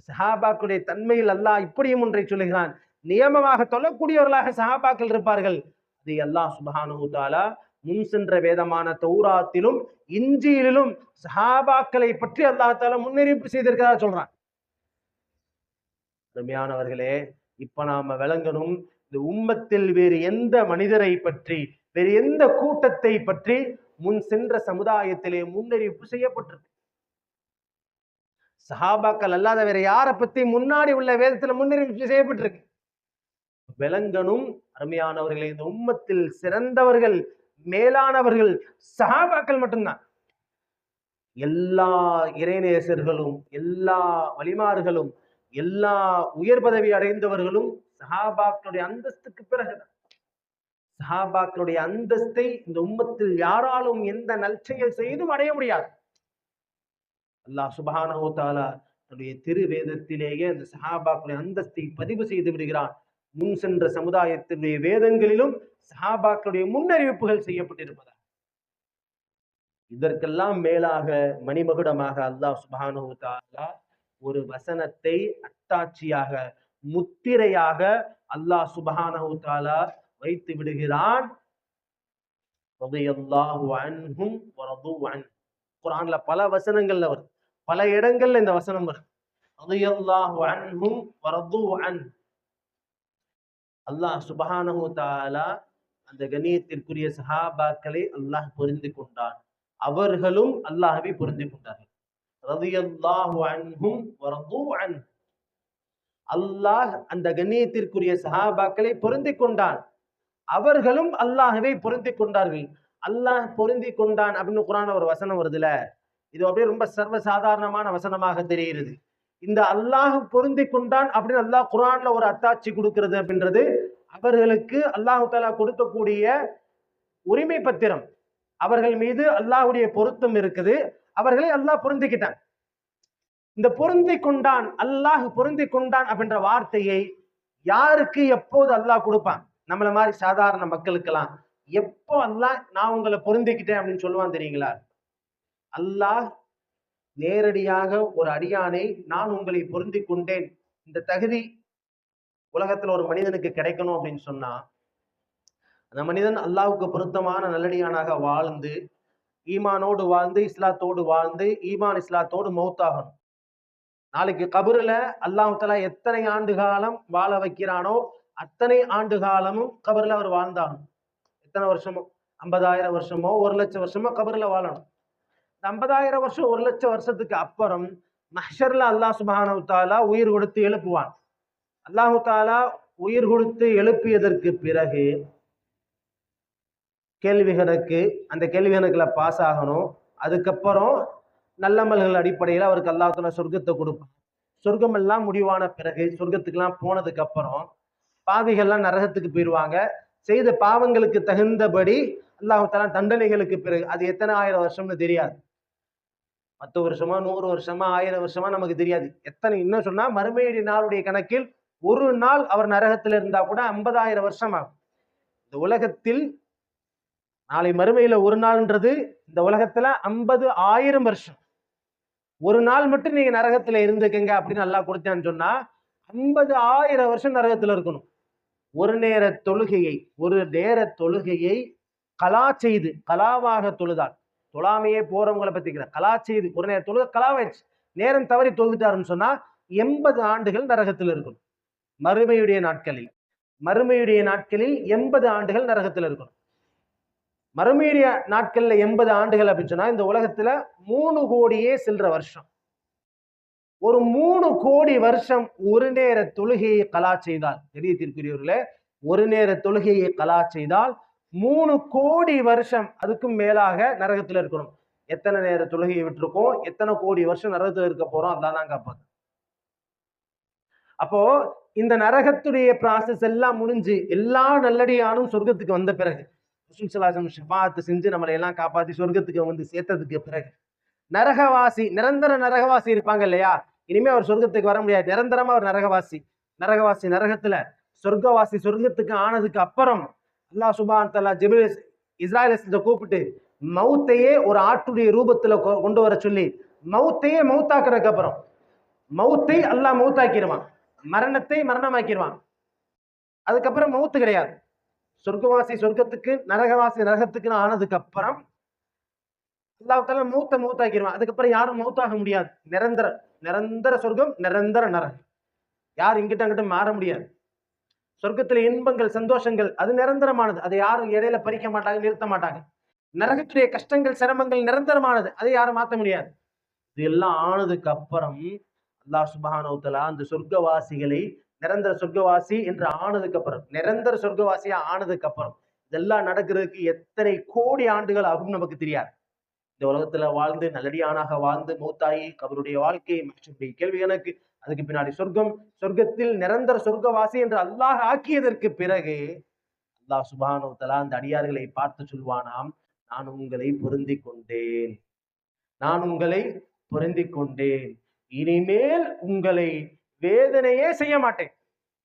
சஹாபாக்களுடைய தன்மையில் அல்லாஹ் இப்படியும் ஒன்றை சொல்லுகிறான், நியமமாக தொழக்கூடியவர்களாக சஹாபாக்கள் இருப்பார்கள். அதை அல்லாஹ் சுப்ஹானஹு வ தஆலா முன் சென்ற வேதமான தௌராத்திலும் இன்ஜீலிலும் சஹாபாக்களை பற்றி அல்லாஹ் தஆலா முன்னறிவிப்பு செய்திருக்கிறதா சொல்றான். அருமையானவர்களே, இப்ப நாம விளங்கணும், இந்த உம்மத்தில் வேறு எந்த மனிதரை பற்றி, வேறு எந்த கூட்டத்தை பற்றி முன் சென்ற சமுதாயத்திலே முன்னறிவிப்பு செய்யப்பட்டிருக்கு? சஹாபாக்கள் அல்லாத வேற யாரை பத்தி முன்னாடி உள்ள வேதத்துல முன்னறிவிப்பு செய்யப்பட்டிருக்கு? விளங்கணும் அருமையானவர்களே, இந்த உம்மத்தில் சிறந்தவர்கள், மேலானவர்கள் சஹாபாக்கள் மட்டும்தான். எல்லா இறைநேசர்களும், எல்லா வலிமார்களும், எல்லா உயர் பதவி அடைந்தவர்களும் சஹாபாக்களுடைய அந்தஸ்துக்கு பிறகுதான். சஹாபாக்களுடைய அந்தஸ்தை இந்த உம்மத்தில் யாராலும் எந்த நற்செயல் செய்தும் அடைய முடியாது. அல்லாஹ் சுப்ஹானஹு வ தஆலா தன்னுடைய திருவேதத்திலேயே அந்த சஹாபாக்களுடைய அந்தஸ்தை பதிவு செய்து விடுகிறான். முன் சென்ற சமுதாயத்தினுடைய வேதங்களிலும் சஹாபாக்களுடைய முன்னறிவிப்புகள் செய்யப்பட்டிருப்பதா. இதற்கெல்லாம் மேலாக மணிமகுடமாக அல்லாஹ் சுப்ஹானஹு வ தஆலா ஒரு வசனத்தை அத்தாட்சியாக, முத்திரையாக அல்லாஹ் சுப்ஹானஹு வ தஆலா வைத்து விடுகிறான். ரலியல்லாஹு அன்ஹும் வ ரது அன். குர்ஆன்ல பல வசனங்கள்ல வருது, பல இடங்கள்ல இந்த வசனம் வருது. ரலியல்லாஹு அன்ஹும் வ ரது அன். அல்லாஹ் சுப்ஹானஹு வ தஆலா அந்த கண்ணியத்திற்குரிய சஹாபாக்களை அல்லாஹ் புரிந்து கொண்டான், அவர்களும் அல்லாஹ்வை புரிந்து கொண்டார்கள். ரலியல்லாஹு அன்ஹும் வ ரது அன். அல்லாஹ் அந்த கண்ணியத்திற்குரிய சஹாபாக்களை பொருந்தி கொண்டான், அவர்களும் அல்லாஹ்வை பொருந்தி கொண்டார்கள். அல்லாஹ் பொருந்தி கொண்டான் அப்படின்னு குர்ஆன்ல ஒரு வசனம் வருதுல, இது அப்படியே ரொம்ப சர்வசாதாரணமான வசனமாக தெரிகிறது. இந்த அல்லாஹ் பொருந்தி கொண்டான் அப்படின்னு அல்லாஹ் குர்ஆன்ல ஒரு அத்தாட்சி கொடுக்கிறது அப்படின்றது அவர்களுக்கு அல்லாஹ் தஆலா கொடுக்கக்கூடிய உரிமை பத்திரம். அவர்கள் மீது அல்லாஹ்வுடைய பொருத்தம் இருக்குது, அவர்களை அல்லாஹ் பொருந்திக்கிட்டான். இந்த பொருந்தி கொண்டான், அல்லாஹ் பொருந்தி கொண்டான் அப்படின்ற வார்த்தையை யாருக்கு எப்போது அல்லாஹ் கொடுப்பான்? நம்மள மாதிரி சாதாரண மக்களுக்கெல்லாம் எப்போ அல்லாஹ் நான் உங்களை பொருந்திக்கிட்டேன் அப்படின்னு சொல்லுவான் தெரியுங்களா? அல்லாஹ் நேரடியாக ஒரு அடியானை நான் உங்களை பொருந்தி கொண்டேன், இந்த தகுதி உலகத்துல ஒரு மனிதனுக்கு கிடைக்கணும் அப்படின்னு சொன்னா அந்த மனிதன் அல்லாஹ்வுக்கு பொருத்தமான நல்லடியானாக வாழ்ந்து, ஈமானோடு வாழ்ந்து, இஸ்லாத்தோடு வாழ்ந்து, ஈமான் இஸ்லாத்தோடு மௌத்தாகணும். நாளைக்கு கபருல அல்லாஹ் தஆலா எத்தனை ஆண்டு காலம் வாழ வைக்கிறானோ அத்தனை ஆண்டு காலமும் கபருல அவர் வாழ்ந்தாகணும். எத்தனை வருஷமோ, 50,000 வருஷமோ 1,00,000 வருஷமோ கபருல வாழணும். 50,000 வருஷம் 1,00,000 வருஷத்துக்கு அப்புறம் மஹ்ஷர்ல அல்லாஹ் சுப்ஹானஹு வ தஆலா உயிர் கொடுத்து எழுப்புவான். அல்லாஹ் தஆலா உயிர் கொடுத்து எழுப்பியதற்கு பிறகு கேள்வி கணக்கு, அந்த கேள்வி கணக்குல பாஸ் ஆகணும். அதுக்கப்புறம் நல்லமல்கள் அடிப்படையில் அவருக்கு அல்லாஹ் தஆலா சொர்க்கத்தை கொடுப்பான். சொர்க்கம் எல்லாம் முடிவான பிறகு, சொர்க்கத்துக்கெல்லாம் போனதுக்கு அப்புறம் பாவிகள்லாம் நரகத்துக்கு போயிடுவாங்க. செய்த பாவங்களுக்கு தகுந்தபடி அல்லாஹ் தஆலா தண்டனைகளுக்கு பிறகு, அது எத்தனை ஆயிரம் வருஷம்னு தெரியாது. 10 வருஷமா, 100 வருஷமா, 1000 வருஷமா நமக்கு தெரியாது. எத்தனை, இன்னும் சொன்னா மறுமையுடைய நாளுடைய கணக்கில் ஒரு நாள் அவர் நரகத்தில் இருந்தா கூட 50,000 வருஷம் ஆகும். இந்த உலகத்தில் நாளை மறுமையில ஒரு நாள்ன்றது இந்த உலகத்துல 50,000 வருஷம். ஒரு நாள் மட்டும் நீங்க நரகத்துல இருந்துக்கங்க அப்படின்னு அல்லாஹ் கொடுத்தான்னு சொன்னா 50,000 வருஷம் நரகத்துல இருக்கணும். ஒரு நேர தொழுகையை கலா செய்து, கலாவாக தொழுதால், தொழாமையே போறவங்களை பத்திக்கிற கலா செய்து ஒரு நேர தொழுக கலாவாயிடுச்சு, நேரம் தவறி தொழுதுட்டாருன்னு சொன்னா 80 ஆண்டுகள் நரகத்தில் இருக்கணும். மறுமையுடைய நாட்களில் 80 ஆண்டுகள் நரகத்தில் இருக்கணும். மறுமையுடைய நாட்கள்ல 80 ஆண்டுகள் அப்படின்னு சொன்னா இந்த உலகத்துல 3 கோடியே சில்லற வருஷம். ஒரு 3 கோடி வருஷம் ஒரு நேர தொழுகையை கலா செய்தால், கண்ணியத்திற்குரியவர்களே, ஒரு நேர தொழுகையை கலா செய்தால் 3 கோடி வருஷம் அதுக்கும் மேலாக நரகத்துல இருக்கணும். எத்தனை நேர தொழுகையை விட்டுருக்கோம், எத்தனை கோடி வருஷம் நரகத்துல இருக்க போறோம், அதான் தான் காப்பாது. அப்போ இந்த நரகத்துடைய ப்ராசஸ் எல்லாம் முடிஞ்சு எல்லா நல்லடியானும் சொர்க்கத்துக்கு வந்த பிறகு, ஷிஃபாஅத் செஞ்சு நம்மளை எல்லாம் காப்பாத்தி சொர்க்கத்துக்கு வந்து சேர்த்ததுக்கு பிறகு, நரகவாசி, நிரந்தர நரகவாசி இருப்பாங்க இல்லையா, இனிமே அவர் சொர்க்கத்துக்கு வர முடியாது. நிரந்தரமா அவர் நரகவாசி நரகத்துல, சொர்க்கவாசி சொர்க்கத்துக்கு ஆனதுக்கு அப்புறம் அல்லாஹ் சுப்ஹானஹு வ தஆலா ஜிப்ரீல் இஸ்ராயீலை கூப்பிட்டு மௌத்தையே ஒரு ஆட்டுடைய ரூபத்துல கொண்டு வர சொல்லி மௌத்தையே மௌத்தாக்குறதுக்கு அப்புறம், மௌத்தை அல்லாஹ் மௌத்தாக்கிடுவான், மரணத்தை மரணமாக்கிடுவான். அதுக்கப்புறம் மௌத்து கிடையாது. சொர்க்கவாசி சொர்க்கத்துக்கு, நரகவாசி நரகத்துக்கு ஆனதுக்கு அப்புறம் அல்லாஹ் தஆலா மௌத்தாக்கிடுவான். அதுக்கப்புறம் யாரும் மௌத்தாக முடியாது. நிரந்தர சொர்க்கம், நிரந்தர நரகம். யாரும் இங்கிட்ட அங்கிட்ட மாற முடியாது. சொர்க்கத்துல இன்பங்கள், சந்தோஷங்கள் அது நிரந்தரமானது, அதை யாரும் இடையில பறிக்க மாட்டாங்க, நிறுத்த மாட்டாங்க. நரகத்துடைய கஷ்டங்கள், சிரமங்கள் நிரந்தரமானது, அதை யாரும் மாற்ற முடியாது. இது எல்லாம் ஆனதுக்கு அப்புறம் அல்லாஹ் சுப்ஹானஹு வ தஆலா அந்த சொர்க்கவாசிகளை நிரந்தர சொர்க்கவாசி என்று ஆனதுக்கு அப்புறம், நிரந்தர சொர்க்கவாசியா ஆனதுக்கு அப்புறம், இதெல்லாம் நடக்கிறதுக்கு எத்தனை கோடி ஆண்டுகள் ஆகும் நமக்கு தெரியாது. இந்த உலகத்துல வாழ்ந்து நல்லடியானாக வாழ்ந்து மௌத்தாயி கபருடைய வாழ்க்கை மற்றும் கேள்வி கணக்கு, அதுக்கு பின்னாடி சொர்க்கத்தில் நிரந்தர சொர்க்கவாசி என்று அல்லாஹ் ஆக்கியதற்கு பிறகு அல்லாஹ் சுப்ஹானஹு வ தஆலா அந்த அடியார்களை பார்த்து சொல்வானாம், நான் உங்களை பொருந்திக் கொண்டேன், இனிமேல் உங்களை வேதனையே செய்ய மாட்டேன்,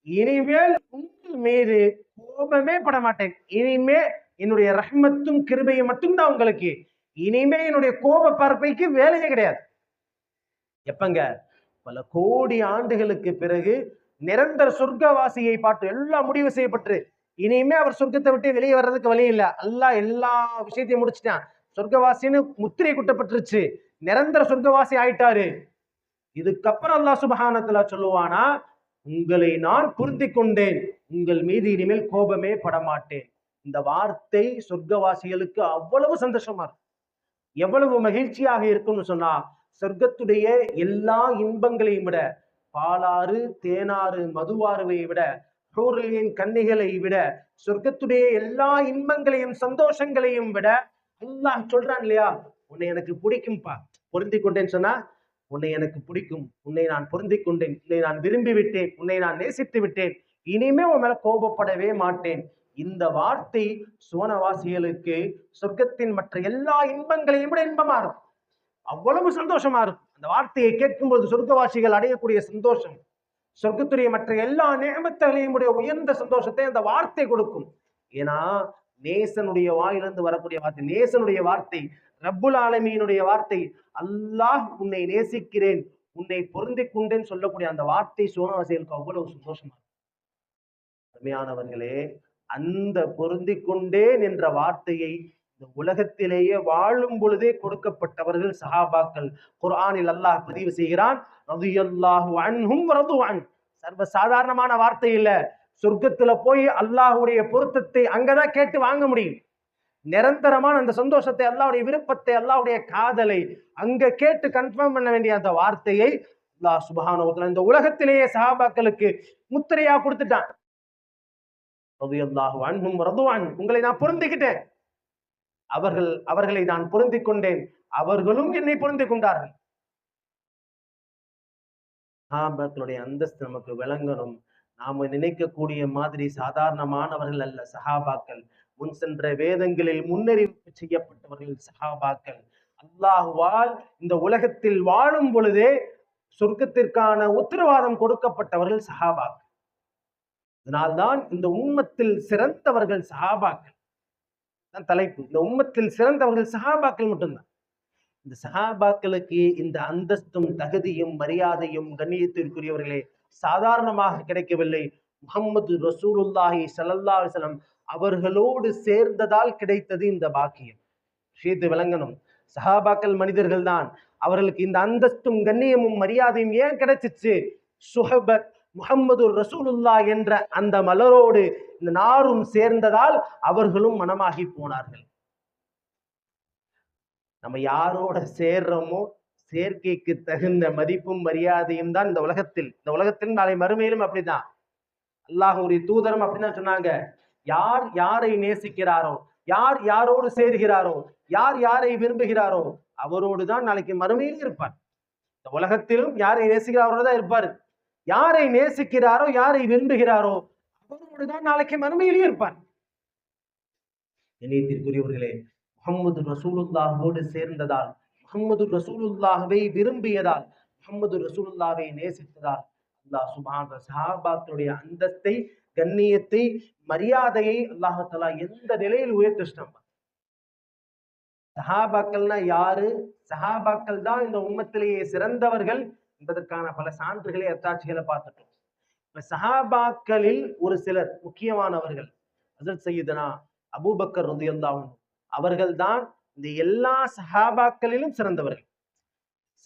இனிமேல் உங்கள் மீது கோபமே பட மாட்டேன், இனிமே என்னுடைய ரஹ்மத்தும் கிருபையும் மட்டும்தான் உங்களுக்கு, இனிமே என்னுடைய கோப பார்ப்பைக்கு வேலையே கிடையாது. எப்பங்க? பல கோடி ஆண்டுகளுக்கு பிறகு நிரந்தர சொர்க்கவாசியை பார்த்து எல்லாம் முடிவு செய்யப்பட்டு இனிமே அவர் சொர்க்கத்தை விட்டு வெளியே வர்றதுக்கு வழி இல்லை, அல்லாஹ் எல்லா விஷயத்தையும் முடிச்சுட்டான், சொர்க்கவாசின்னு முத்திரை குட்டப்பட்டுருச்சு, நிரந்தர சொர்க்கவாசி ஆயிட்டாரு. இதுக்கப்புறம் அல்லாஹ் சுப்ஹானஹு வ தஆலா சொல்லுவானா, உங்களை நான் பொருந்திக் கொண்டேன், உங்கள் மீது இனிமேல் கோபமே படமாட்டேன். இந்த வார்த்தை சொர்க்கவாசிகளுக்கு அவ்வளவு சந்தோஷமா இருக்கும், எவ்வளவு மகிழ்ச்சியாக இருக்கும்னு சொன்னா, சொர்க்கத்துடைய எல்லா இன்பங்களையும் விட, பாலாறு தேனாறு மதுவாறுவை விட, ஹூரின் கன்னிகளை விட, சொர்க்கத்துடைய எல்லா இன்பங்களையும் சந்தோஷங்களையும் விட அல்லாஹ் சொல்றான் இல்லையா, உன்னை எனக்கு பிடிக்கும்பா, பொருந்திக் கொண்டேன்னு சொன்னா, உன்னை எனக்கு பிடிக்கும், உன்னை நான் பொருந்திக் கொண்டேன், உன்னை நான் விரும்பி விட்டேன், உன்னை நான் நேசித்து விட்டேன், இனிமே உன் மேல கோபப்படவே மாட்டேன். இந்த வார்த்தை சுவனவாசிகளுக்கு சொர்க்கத்தின் மற்ற எல்லா இன்பங்களையும் விட இன்பமா இருக்கும், அவ்வளவு சந்தோஷமா இருக்கும். அந்த வார்த்தையை கேட்கும்போது சொர்க்கவாசிகள் அடையக்கூடிய சந்தோஷம், சொர்க்கத்துடைய மற்ற எல்லா நியமத்துகளையும் உயர்ந்த சந்தோஷத்தை அந்த வார்த்தை கொடுக்கும். ஏன்னா நேசனுடைய வாயிலிருந்து வரக்கூடிய வார்த்தை, நேசனுடைய வார்த்தை, ரப்புல் ஆலமீனுடைய வார்த்தை, அல்லாஹ் உன்னை நேசிக்கிறேன், உன்னை பொருந்திக் கொண்டேன்னு சொல்லக்கூடிய அந்த வார்த்தை சுவனவாசிகளுக்கு அவ்வளவு சந்தோஷமா. அருமையானவர்களே, அந்த பொருந்திக் கொண்டேன் என்ற வார்த்தையை இந்த உலகத்திலேயே வாழும் பொழுதே கொடுக்கப்பட்டவர்கள் சஹாபாக்கள். குர்ஆனில் அல்லாஹ் பதிவு செய்கிறான், ரலியல்லாஹு அன்ஹும் வரது அன். சர்வ சாதாரணமான வார்த்தை இல்ல, சொர்க்கத்துல போய் அல்லாஹ்வுடைய பொருத்தத்தை அங்கதான் கேட்டு வாங்க முடியும். நிரந்தரமான அந்த சந்தோஷத்தை, அல்லாஹ்வுடைய விருப்பத்தை, அல்லாஹ்வுடைய காதலை அங்க கேட்டு கன்ஃபார்ம் பண்ண வேண்டிய அந்த வார்த்தையை அல்லாஹ் சுப்ஹானஹு வ தஆலா இந்த உலகத்திலேயே சஹாபாக்களுக்கு முத்திரையா கொடுத்துட்டான். ரலியல்லாஹு அன்ஹும் வரது அன், உங்களை நான் பொருந்திக்கிட்டேன், அவர்களை நான் பொருந்திக் கொண்டேன், அவர்களும் என்னை பொருந்திக் கொண்டார்கள். சஹாபாக்களுடைய அந்தஸ்து நமக்கு விளங்கணும். நாம நினைக்கக்கூடிய மாதிரி சாதாரணமானவர்கள் அல்ல சஹாபாக்கள். முன் சென்ற வேதங்களில் முன்னறிவிப்பு செய்யப்பட்டவர்கள் சஹாபாக்கள். அல்லாஹுவால் இந்த உலகத்தில் வாழும் பொழுதே சொர்க்கத்திற்கான உத்தரவாதம் கொடுக்கப்பட்டவர்கள் சஹாபாக்கள். அதனால்தான் இந்த உம்மத்தில் சிறந்தவர்கள் சஹாபாக்கள் தலைப்பு. இந்த உம்மத்தில் சிறந்தவர்கள் சஹாபாக்கள் மட்டும்தான். இந்த சஹாபாக்களுக்கு இந்த அந்தஸ்தும் தகுதியும் மரியாதையும் கண்ணியத்திற்குரியவர்களே சாதாரணமாக கிடைக்கவில்லை. முஹம்மது ரசூலுல்லாஹி ஸல்லல்லாஹு அலைஹி வஸல்லம் அவர்களோடு சேர்ந்ததால் கிடைத்தது இந்த பாக்கியம். விஷயத்தை விளங்கணும். சஹாபாக்கள் மனிதர்கள் தான். அவர்களுக்கு இந்த அந்தஸ்தும் கண்ணியமும் மரியாதையும் ஏன் கிடைச்சிச்சு? சுஹபத் முஹம்மது ரசூலுல்லா என்ற அந்த மலரோடு இந்த நாரும் சேர்ந்ததால் அவர்களும் மனமாகி போனார்கள். நம்ம யாரோட சேர்றோமோ சேர்க்கைக்கு தகுந்த மதிப்பும் மரியாதையும் தான் இந்த உலகத்தில் நாளை மறுமையிலும் அப்படிதான். அல்லாஹ்வுடைய தூதரும் அப்படிதான் சொன்னாங்க. யார் யாரை நேசிக்கிறாரோ, யார் யாரோடு சேர்கிறாரோ, யார் யாரை விரும்புகிறாரோ அவரோடு தான் நாளைக்கு மறுமையிலும் இருப்பார். இந்த உலகத்திலும் யாரை நேசிக்கிறாரோ தான் இருப்பார். யாரை நேசிக்கிறாரோ, யாரை விரும்புகிறாரோ அவரோடு தான் நாளைக்கு மறுமையிலும் இருப்பார். இணையத்திற்குரியவர்களே, முஹம்மது ரசூலுல்லாஹோடு சேர்ந்ததால், முஹம்மது ரசூலுல்லாஹ்வை விரும்பியதால், முஹம்மது ரசூலுல்லாஹ்வை நேசித்ததால் அல்லாஹ் சுப்ஹானஹு சஹாபாக்களுடைய அந்தஸ்தை, கண்ணியத்தை, மரியாதையை அல்லாஹ் தஆலா எந்த நிலையில் உயர்த்திட்டான். சஹாபாக்கள்னா யாரு? சஹாபாக்கள் தான் இந்த உம்மத்திலேயே சிறந்தவர்கள் என்பதற்கான பல சான்றுகளை அத்தாட்சிகளை பார்த்துட்டோம். சஹாபாக்களில் ஒரு சிலர் முக்கியமானவர்கள். ஹஜ்ரத் சய்யிதனா அபூபக்கர் ரலியல்லாஹு அன்ஹு அவர்கள் தான் இந்த எல்லா சஹாபாக்களிலும் சிறந்தவர்கள்.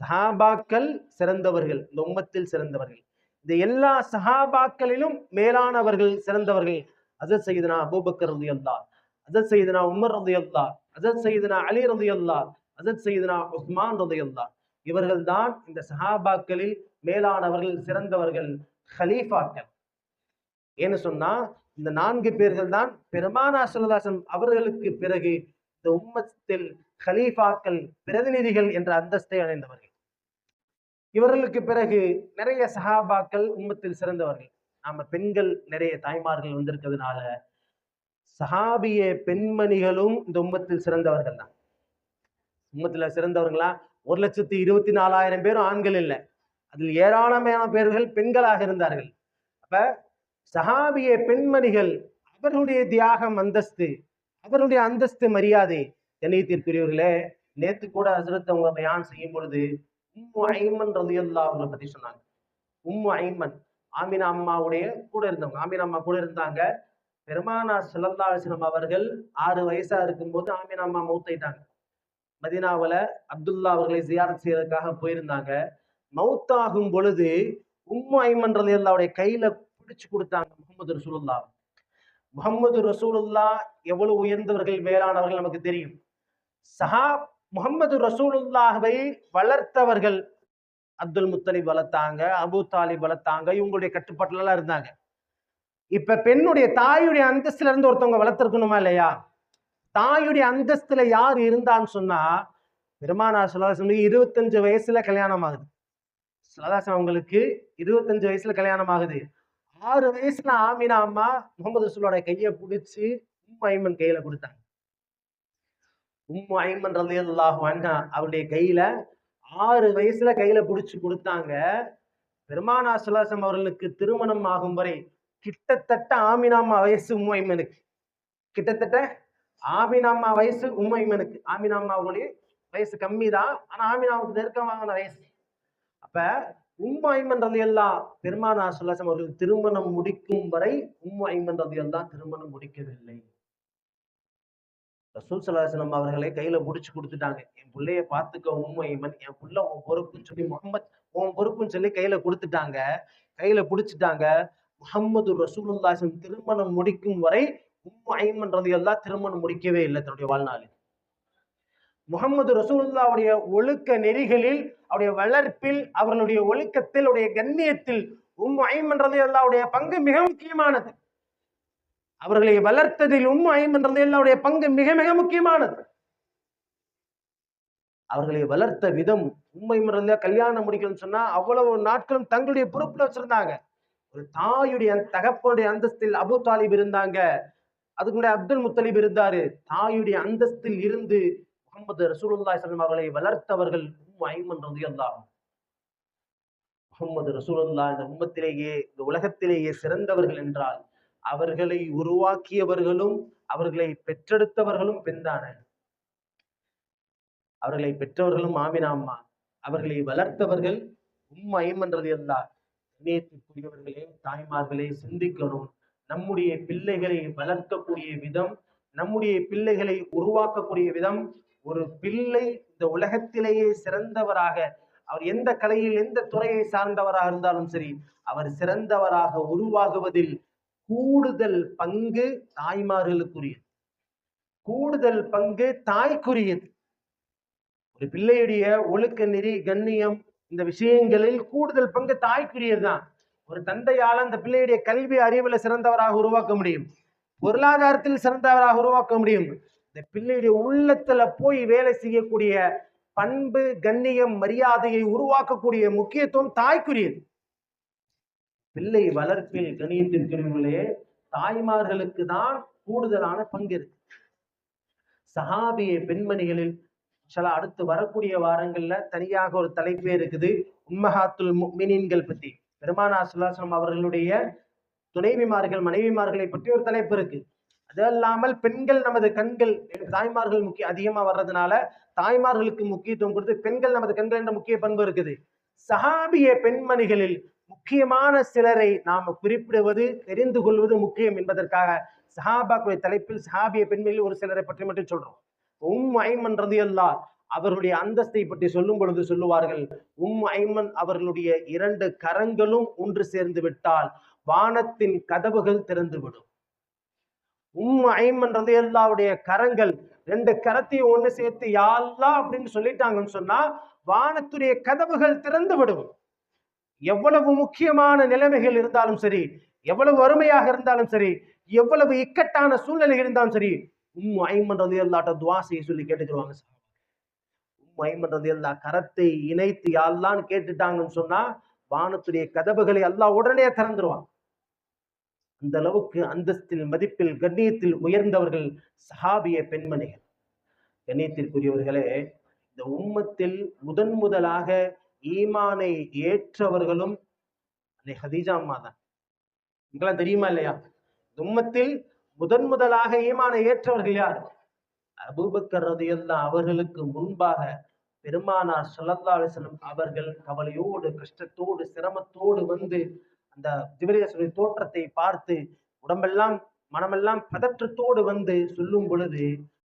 சஹாபாக்கள் சிறந்தவர்கள், இந்த உம்மத்தில் சிறந்தவர்கள். இந்த எல்லா சஹாபாக்களிலும் மேலானவர்கள், சிறந்தவர்கள். ஹஜ்ரத் சய்யிதனா அபூபக்கர் ரலியல்லாஹு, ஹஜ்ரத் சய்யிதனா உமர் ரலியல்லாஹு, ஹஜ்ரத் சய்யிதனா அலி ரலியல்லாஹு, ஹஜ்ரத் சய்யிதனா உஸ்மான் ரலியல்லாஹு. இவர்கள் தான் இந்த சஹாபாக்களில் மேலானவர்கள், சிறந்தவர்கள், ஹலீஃபாக்கள். ஏன்னு சொன்னா இந்த 4 பேர்கள் தான் பெருமானா ஸல்லல்லாஹு அலைஹி வஸல்லம் அவர்களுக்கு பிறகு இந்த உம்மத்தில் ஹலீஃபாக்கள், பிரதிநிதிகள் என்ற அந்தஸ்தை அடைந்தவர்கள். இவர்களுக்கு பிறகு நிறைய சஹாபாக்கள் உம்மத்தில் சிறந்தவர்கள். நாம பெண்கள் நிறைய தாய்மார்கள் வந்திருக்கிறதுனால சஹாபிய பெண்மணிகளும் இந்த உம்மத்தில் சிறந்தவர்கள் தான். உம்மத்துல சிறந்தவர்களா 1,24,000 பேரும் ஆண்கள் இல்லை, அதில் ஏராளமான பேர்கள் பெண்களாக இருந்தார்கள். அப்ப சஹாபிய பெண்மணிகள், அவர்களுடைய தியாகம், அந்தஸ்து, அவருடைய அந்தஸ்து, மரியாதை கண்ணியத்திற்குரியவர்களே. நேத்து கூட ஹஜ்ரத் அவங்க பயான் செய்யும் பொழுது உம்மு ஐமன் ரலியல்லாஹு அவங்களை பத்தி சொன்னாங்க. உம்மு ஐமன் ஆமினா அம்மாவுடைய கூட இருந்தவங்க. ஆமினா அம்மா கூட இருந்தாங்க. பெருமானா ஸல்லல்லாஹு அலைஹி வஸல்லம் அவர்கள் 6 வயசா இருக்கும்போது ஆமினா அம்மா மௌத்தாயிட்டாங்க. மதீனாவுல அப்துல்லா அவர்களை ஜியாரத் செய்யறதுக்காக போயிருந்தாங்க. மௌத்தாகும் பொழுது உம்மு ஐமன் ரலியல்லாஹுடைய கையில பிடிச்சு கொடுத்தாங்க முஹம்மது ரசூலுல்லாஹ். முஹம்மது ரசூலுல்லாஹ் எவ்வளவு உயர்ந்தவர்கள், மேலானவர்கள் நமக்கு தெரியும். முஹம்மது ரசூலுல்லாஹ்வை வளர்த்தவர்கள் அப்துல் முத்தலிப் வளர்த்தாங்க, அபூ தாலிப் வளர்த்தாங்க, இவங்களுடைய கட்டுப்பாட்டுல எல்லாம் இருந்தாங்க. இப்ப பெண்ணுடைய தாயுடைய அந்தஸ்துல இருந்து ஒருத்தவங்க வளர்த்திருக்கணுமா இல்லையா? தாயுடைய அந்தஸ்துல யார் இருந்தான்னு சொன்னா பெருமானா ஸல்லல்லாஹு அலைஹி வஸல்லம் 25 வயசுல கல்யாணம் ஆகுது. ஸல்லல்லாஹு அவங்களுக்கு 25 வயசுல கல்யாணம் ஆகுது. 6 வயசுல ஆமினா அம்மா முஹம்மது ரசூலோட கையை பிடிச்சு உம்மு ஐமன் கையில கொடுத்தாங்க. உம்மு ஐமன் ரலியல்லாஹு அன்ஹா அவருடைய கையில 6 வயசுல கையில பிடிச்சு கொடுத்தாங்க. பெருமானா ஸல்லல்லாஹு அலைஹி அவர்களுக்கு திருமணம் ஆகும் வரை கிட்டத்தட்ட ஆமினாமா வயசு உம்மு ஐமனுக்கு, கிட்டத்தட்ட ஆமினாமா வயசு உம்மு ஐமனுக்கு. ஆமினாமா அவருடைய வயசு கம்மி தான், ஆனா ஆமினாவுக்கு நெருக்கமான வயசு. அப்ப உம்மு ஐமன் ரலியல்லாஹு பெருமானா ஸல்லல்லாஹு அலைஹி அவர்கள் திருமணம் முடிக்கும் வரை உம்மு ஐமன் ரலியல்லாஹு திருமணம் முடிக்கவில்லை. ரசூல் ஸல்லல்லாஹு அலைஹி வஸல்லம் அவர்களை கையில முடிச்சு கொடுத்துட்டாங்க. என் பிள்ளைய பார்த்துக்க உம்மு ஐமன், என் புள்ள உன் பொறுப்புன்னு சொல்லி, முஹம்மத் உன் பொறுப்புன்னு சொல்லி கையில கொடுத்துட்டாங்க. கையில பிடிச்சிட்டாங்க. முஹம்மது ரசூலுல்லாஹி திருமணம் முடிக்கும் வரை உம்மு ஐமன் ரலியல்லாஹு திருமணம் முடிக்கவே இல்லை தன்னுடைய வாழ்நாளில். முஹம்மது ரசூலுல்லாஹ்வுடைய ஒழுக்க நெறிகளில், அவருடைய வளர்ப்பில், அவர்களுடைய ஒழுக்கத்தில், அவருடைய கண்ணியத்தில் உம்மு ஐமன் ரலியல்லாஹுடைய பங்கு மிக முக்கியமானது. அவர்களை வளர்த்ததில் உம்மு ஐமன் ரலியல்லாஹுடைய பங்கு மிக மிக முக்கியமானது. அவர்களை வளர்த்த விதம். உம்மை முறையில கல்யாணம் முடிக்கணும்னு சொன்னா அவ்வளவு நாட்களும் தங்களுடைய பொறுப்புல வச்சிருந்தாங்க. ஒரு தாயுடைய தகப்பனுடைய அந்தஸ்தில் அபு தாலிப் இருந்தாங்க, அதுக்கு முன்னாடி அப்துல் முத்தலிப் இருந்தாரு. தாயுடைய அந்தஸ்தில் இருந்து முகமது ரசூலுல்லாஹி ஸல்லல்லாஹு அலைஹி வஸல்லம் அவர்களை வளர்த்தவர்கள் ஐமன் ரலியல்லாஹு அன்ஹு. முகமது ரசூலுல்லாஹ் இந்த உம்மத்திலேயே, இந்த உலகத்திலேயே சிறந்தவர்கள் என்றால் அவர்களை உருவாக்கியவர்களும் அவர்களை பெற்றெடுத்தவர்களும் பெண்தான. அவர்களை பெற்றவர்களும் ஆமினா அம்மா, அவர்களை வளர்த்தவர்கள் ஐமன் ரலியல்லாஹு. நேற்றுக்குரியவர்களே, தாய்மார்களே, சிந்திக்கணும். நம்முடைய பிள்ளைகளை வளர்க்கக்கூடிய விதம், நம்முடைய பிள்ளைகளை உருவாக்கக்கூடிய விதம். ஒரு பிள்ளை இந்த உலகத்திலேயே சிறந்தவராக, அவர் எந்த கலையில் எந்த துறையை சார்ந்தவராக இருந்தாலும் சரி, அவர் சிறந்தவராக உருவாகுவதில் கூடுதல் பங்கு தாய்மார்களுக்குரியது, கூடுதல் பங்கு தாய்க்குரியது. ஒரு பிள்ளையுடைய ஒழுக்க நெறி, கண்ணியம், இந்த விஷயங்களில் கூடுதல் பங்கு தாய்க்குரியதுதான். ஒரு தந்தையால் அந்த பிள்ளையுடைய கல்வி அறிவுல சிறந்தவராக உருவாக்க முடியும், பொருளாதாரத்தில் சிறந்தவராக உருவாக்க முடியும். இந்த பிள்ளையுடைய உள்ளத்துல போய் வேலை செய்யக்கூடிய பண்பு, கண்ணியம், மரியாதையை உருவாக்கக்கூடிய முக்கியத்துவம் தாய்க்குரியது. பிள்ளை வளர்ப்பில் கண்ணியத்திற்குரியவர்களே தாய்மார்களுக்கு தான் கூடுதலான பங்கு இருக்கு. சஹாபிய பெண்மணிகளில் அடுத்து வரக்கூடிய வாரங்கள்ல தனியாக ஒரு தலைப்பே இருக்குது, உம்மஹாத்துல் முஃமினீன்கள் பத்தி. பெருமானார் ஸல்லல்லாஹு அலைஹி வஸல்லம் அவர்களுடைய துணைவிமார்கள், மனைவிமார்களை பற்றி ஒரு தலைப்பு இருக்கு. அது அல்லாமல் பெண்கள் நமது கண்கள், தாய்மார்கள் அதிகமா வர்றதுனால தாய்மார்களுக்கு முக்கியத்துவம் கொடுத்து பெண்கள் நமது கண்கள் என்ற முக்கிய பண்பு இருக்குது. சஹாபிய பெண்மணிகளில் முக்கியமான சிலரை நாம குறிப்பிடுவது, தெரிந்து கொள்வது முக்கியம் என்பதற்காக சஹாபாக்களுடைய தலைப்பில் சஹாபிய பெண்மணியில் ஒரு சிலரை பற்றி மட்டும் சொல்றோம். ஐமன் ரலியல்லாஹு அவர்களுடைய அந்தஸ்தை பற்றி சொல்லும் பொழுது சொல்லுவார்கள், ஐமன் அவர்களுடைய 2 கரங்களும் ஒன்று சேர்ந்து விட்டால் வானத்தின் கதவுகள் திறந்துவிடும். ஐமன் ரலியல்லாஹுடைய கரங்கள் 2 கரத்தையும் ஒன்று சேர்த்து யா அல்லாஹ் அப்படின்னு சொல்லிட்டாங்கன்னு சொன்னா வானத்துடைய கதவுகள் திறந்து விடும். எவ்வளவு முக்கியமான நிலைமைகள் இருந்தாலும் சரி, எவ்வளவு வறுமையாக இருந்தாலும் சரி, எவ்வளவு இக்கட்டான சூழ்நிலை இருந்தாலும் சரி, ஐமன் ரலியல்லாஹு துஆ செய்ய சொல்லி கேட்டுக்குவாங்க. ஐமன் ரலியல்லாஹு கரத்தை இணைத்து யா அல்லாஹ்னு கேட்டுட்டாங்கன்னு சொன்னா வானத்துடைய கதவுகளை அல்லாஹ் உடனே திறந்துருவான். அந்த அளவுக்கு அந்தஸ்தில், மதிப்பில், கண்ணியத்தில் உயர்ந்தவர்கள் சஹாபிய பெண்மணிகள். கண்ணியத்திற்குரியவர்களே, இந்த உம்மத்தில் முதலாக ஈமானை ஏற்றவர்களும் ஹதீஜா அம்மா தான். உங்களுக்கெல்லாம் தெரியுமா இல்லையா? உம்மத்தில் முதலாக ஈமானை ஏற்றவர்கள் யார்? அபூபக்கர் ரலியல்லாஹு அவர்களுக்கு முன்பாக பெருமானார் ஸல்லல்லாஹு அலைஹி வஸல்லம் அவர்கள் கவலையோடு, கஷ்டத்தோடு, சிரமத்தோடு வந்து அந்த ஜிப்ரீல் தோற்றத்தை பார்த்து உடம்பெல்லாம், மனமெல்லாம் பதற்றத்தோடு வந்து சொல்லும் பொழுது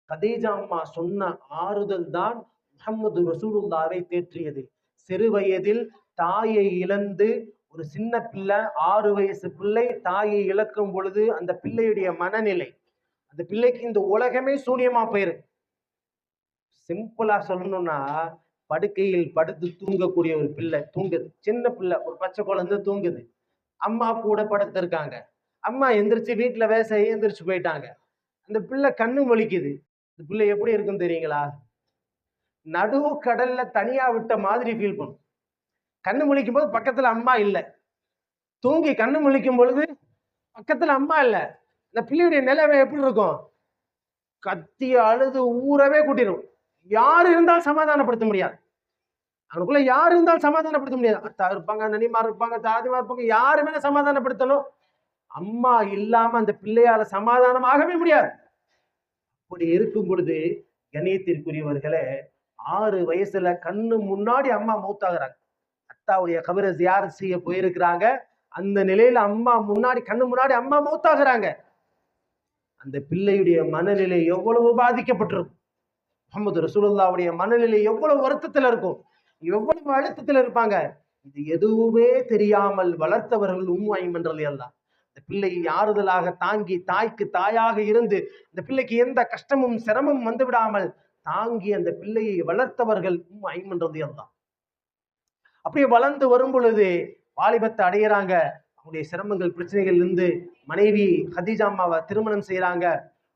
கதீஜா அம்மா சொன்ன ஆறுதல் தான் முஹம்மது ரசூலுல்லாஹ்வை தேற்றியது. சிறு வயதில் தாயை இழந்து ஒரு சின்ன பிள்ளை, 6 வயசு பிள்ளை தாயை இழக்கும் பொழுது அந்த பிள்ளையுடைய மனநிலை, அந்த பிள்ளைக்கு இந்த உலகமே சூனியமா போயிருக்கு. சிம்பிளா சொல்லணும்னா, படுக்கையில் படுத்து தூங்கக்கூடிய ஒரு பிள்ளை தூங்குது, சின்ன பிள்ளை, ஒரு பச்சை குழந்தை தூங்குது, அம்மா கூட படுத்திருக்காங்க. அம்மா எந்திரிச்சு வீட்டுல வேலை செய்ய எந்திரிச்சு போயிட்டாங்க. அந்த பிள்ளை கண்ணு முழிக்குது. இந்த பிள்ளை எப்படி இருக்குன்னு தெரியுங்களா? நடுவு கடல்ல தனியா விட்ட மாதிரி ஃபீல் பண்ணும். கண்ணு முழிக்கும் போது பக்கத்துல அம்மா இல்லை, தூங்கி கண்ணு முழிக்கும் பொழுது பக்கத்துல அம்மா இல்லை. இந்த பிள்ளையுடைய நிலைமை எப்படி இருக்கும்? கத்தி அழுது ஊரவே கூட்டிடும். யாரு இருந்தாலும் சமாதானப்படுத்த முடியாது. அவனுக்குள்ள யாரு இருந்தாலும் சமாதானப்படுத்த முடியாது. அத்தா இருப்பாங்க, நனிமா இருப்பாங்க, தாதிமா இருப்பாங்க, யாருமே சமாதானப்படுத்தணும். அம்மா இல்லாம அந்த பிள்ளையால சமாதானமாகவே முடியாது. அப்படி இருக்கும் பொழுது கண்ணியத்திற்குரியவர்களே, 6 வயசுல கண்ணு முன்னாடி அம்மா மூத்தாகிறாங்க. அத்தாவுடைய கபரை ஜியாரத் செய்ய போயிருக்கிறாங்க. அந்த நிலையில அம்மா முன்னாடி, கண்ணு முன்னாடி அம்மா மூத்தாகிறாங்க. அந்த பிள்ளையுடைய மனநிலை எவ்வளவு பாதிக்கப்பட்டிருக்கும். முஹம்மது ரசூலுல்லாஹ்வுடைய மனநிலை எவ்வளவு வருத்தத்துல இருக்கும், எவ்வளவு அழுத்தத்துல இருப்பாங்க. இது எதுவுமே தெரியாமல் வளர்த்தவர்கள் ஐமன் ரலியல்லாஹு. இந்த பிள்ளையை ஆறுதலாக தாங்கி, தாய்க்கு தாயாக இருந்து இந்த பிள்ளைக்கு எந்த கஷ்டமும் சிரமமும் வந்து விடாமல் தாங்கி அந்த பிள்ளையை வளர்த்தவர்கள் ஐமன் ரலியல்லாஹு. அப்படியே வளர்ந்து வரும் பொழுது வாலிபத்தை அடையிறாங்க. அவங்களுடைய சிரமங்கள், பிரச்சனைகள் இருந்து மனைவி ஹதீஜா அம்மாவை திருமணம் செய்யறாங்க.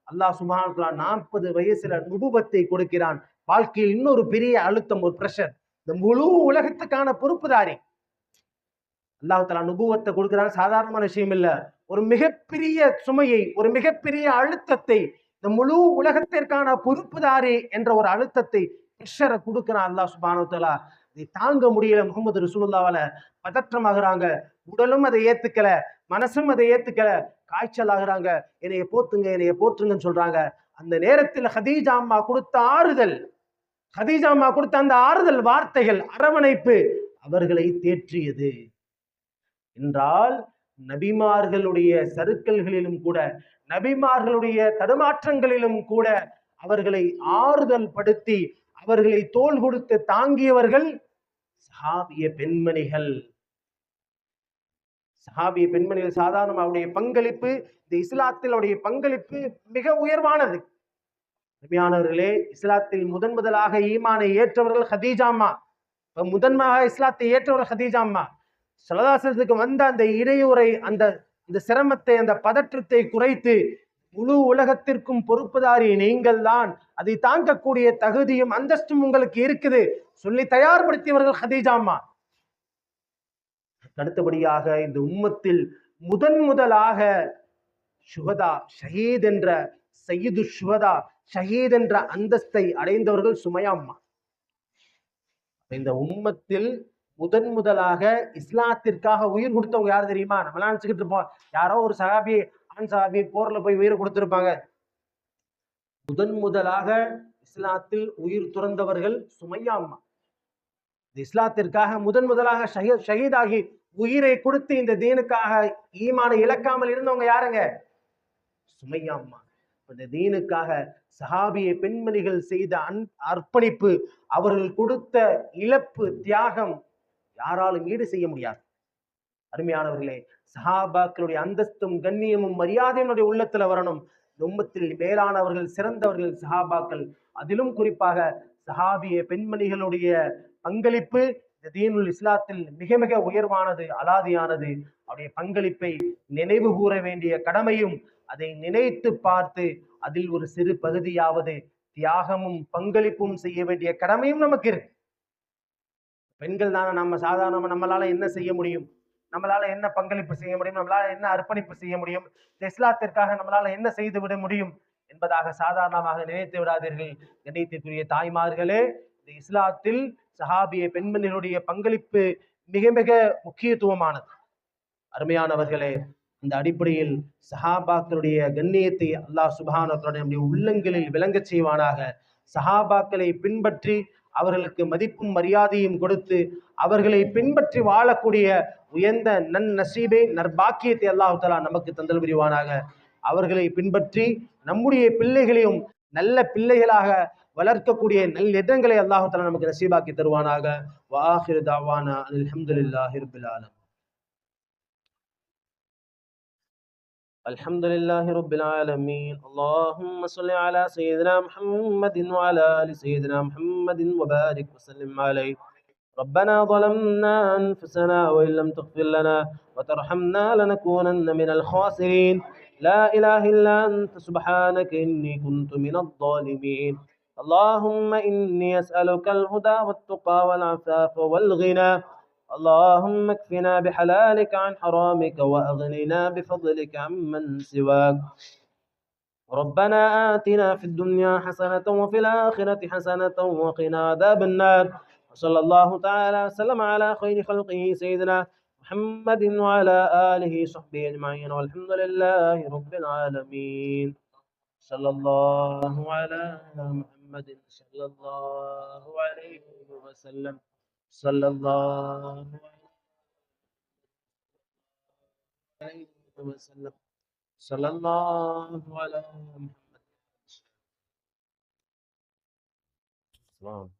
அல்லாஹ் சுப்ஹானஹு வ தஆலா 40 வயசுல நுபுவத்தை கொடுக்கிறான், வாழ்க்கையில் இன்னொரு பெரிய அழுத்தம், ஒரு பிரஷர். இந்த முழு உலகத்துக்கான பொறுப்புதாரி. அல்லாஹ் தஆலா நுபுவத்தை கொடுக்கிறான், சாதாரணமான விஷயம் இல்ல. ஒரு மிகப்பெரிய சுமையை, ஒரு மிகப்பெரிய அழுத்தத்தை, இந்த முழு உலகத்திற்கான பொறுப்புதாரி என்ற ஒரு அழுத்தத்தை, பிரஷரை கொடுக்கிறான் அல்லாஹ் சுப்ஹானஹு வ தஆலா. இதை தாங்க முடியல முகமது ரசூலுல்லாஹ்வால. பதற்றமாகறாங்க. உடலும் அதை ஏத்துக்கல, மனசும் அதை ஏத்துக்கல. காய்ச்சல் ஆகுறாங்க. என்னைய போத்துங்க, என்னைய போற்றுங்கன்னு சொல்றாங்க. அந்த நேரத்தில் ஹதீஜா அம்மா கொடுத்த ஆறுதல், ஹதீஜா அம்மா கொடுத்த அந்த ஆறுதல் வார்த்தைகள், அரவணைப்பு அவர்களை தேற்றியது. என்றால் நபிமார்களுடைய சறுக்கல்களிலும் கூட, நபிமார்களுடைய தடுமாற்றங்களிலும் கூட அவர்களை ஆறுதல் படுத்தி, அவர்களை தோள் கொடுத்து தாங்கியவர்கள் சஹாபிய பெண்மணிகள். சஹாபிய பெண்மணிகள் சாதாரண அவருடைய பங்களிப்பு, இந்த இஸ்லாத்தில் அவருடைய பங்களிப்பு மிக உயர்வானது. நபியானவர்களே, இஸ்லாத்தில் முதலாக ஈமானை ஏற்றவர்கள் ஹதீஜா அம்மா. முதன்மையாக இஸ்லாத்தை ஏற்றவர்கள் ஹதீஜா அம்மா. ஸல்லல்லாஹு வந்த அந்த இடையூறை, அந்த சிரமத்தை, அந்த பதற்றத்தை குறைத்து, முழு உலகத்திற்கும் பொறுப்புதாரி நீங்கள் தான், அதை தாங்கக்கூடிய தகுதியும் அந்தஸ்தும் உங்களுக்கு இருக்குது சொல்லி தயார்படுத்தியவர்கள் ஹதீஜா அம்மா. அடுத்தபடியாக இந்த உம்மத்தில் முதலாக ஷுஹதா, ஷஹீத் என்ற சையீது ஷுஹதா, ஷஹீத் என்ற அந்தஸ்தை அடைந்தவர்கள் சுமையா அம்மா. இந்த உம்மத்தில் முதலாக இஸ்லாத்திற்காக உயிர் கொடுத்தவங்க யாரு தெரியுமா? நம்மளாம் நினைச்சுக்கிட்டு இருப்போம், யாரோ ஒரு சஹாபி, ஆண் சஹாபி போர்ல போய் உயிரை கொடுத்திருப்பாங்க. முதலாக இஸ்லாத்தில் உயிர் துறந்தவர்கள் சுமையா அம்மா. இஸ்லாத்திற்காக முதலாக ஷஹீதாகி உயிரை கொடுத்து இந்த தீனுக்காக ஈமானை இழக்காமல் இருந்தவங்க யாருங்க? சுமையா அம்மா. இந்த தீனுக்காக சஹாபிய பெண்மணிகள் செய்த அர்ப்பணிப்பு, அவர்கள் கொடுத்த இழப்பு, தியாகம் யாராலும் ஈடு செய்ய முடியாது. அருமையானவர்களே, சஹாபாக்களுடைய அந்தஸ்தும் கண்ணியமும் மரியாதையும் உள்ளத்துல வரணும். உம்மத்தில் மேலானவர்கள், சிறந்தவர்கள் சஹாபாக்கள். அதிலும் குறிப்பாக சஹாபிய பெண்மணிகளுடைய பங்களிப்பு இந்த தீனுல் இஸ்லாத்தில் மிக மிக உயர்வானது, அலாதியானது. அவருடைய பங்களிப்பை நினைவு கூற வேண்டிய கடமையும், அதை நினைத்து பார்த்து அதில் ஒரு சிறு பகுதியாவது தியாகமும் பங்களிப்பும் செய்ய வேண்டிய கடமையும் நமக்கு இருக்கு. பெண்கள் தானே, நம்ம சாதாரணமா நம்மளால என்ன செய்ய முடியும், நம்மளால என்ன பங்களிப்பு செய்ய முடியும், நம்மளால என்ன அர்ப்பணிப்பு செய்ய முடியும், இஸ்லாத்திற்காக நம்மளால என்ன செய்து விட முடியும் என்பதாக சாதாரணமாக நினைத்து விடாதீர்கள். கண்ணியத்திற்குரிய தாய்மார்களே, இந்த இஸ்லாத்தில் சஹாபிய பெண்மணிகளுடைய பங்களிப்பு மிக மிக முக்கியத்துவமானது. அருமையானவர்களே, இந்த அடிப்படையில் சஹாபாக்களுடைய கண்ணியத்தை அல்லாஹ் சுப்ஹானஹு வ தஆலா நம்முடைய உள்ளங்களில் விளங்கச் செய்வானாக. சஹாபாக்களை பின்பற்றி அவர்களுக்கு மதிப்பும் மரியாதையும் கொடுத்து அவர்களை பின்பற்றி வாழக்கூடிய உயர்ந்த நன்னசீபை, நற்பாக்கியத்தை அல்லாஹ் தஆலா நமக்கு தந்தல் புரிவானாக. அவர்களை பின்பற்றி நம்முடைய பிள்ளைகளையும் நல்ல பிள்ளைகளாக வளர்க்கக்கூடிய நல்லிடங்களை அல்லாஹ் தஆலா நமக்கு நசீபாக்கி தருவானாக. வ ஆகிரு தஅவானா அல்ஹம்துலில்லாஹி ரப்பில் ஆலமீன். الحمد لله رب العالمين. اللهم صل على سيدنا محمد وعلى آل سيدنا محمد وبارك وسلم عليه. ربنا ظلمنا أنفسنا وإن لم تغفر لنا وترحمنا لنكونن من الخاسرين. لا إله إلا أنت سبحانك إني كنت من الظالمين. اللهم إني أسألك الهدى والتقى والعفاف والغنى. اللهم اكفنا بحلالك عن حرامك وأغننا بفضلك عمن سواك. ربنا آتنا في الدنيا حسنة وفي الآخرة حسنة وقنا عذاب النار. وصلى الله تعالى وسلم على خير خلقه سيدنا محمد وعلى آله وصحبه أجمعين والحمد لله رب العالمين. صلى الله على محمد صلى الله عليه وسلم. صلى الله عليه وسلم. صلى الله على محمد.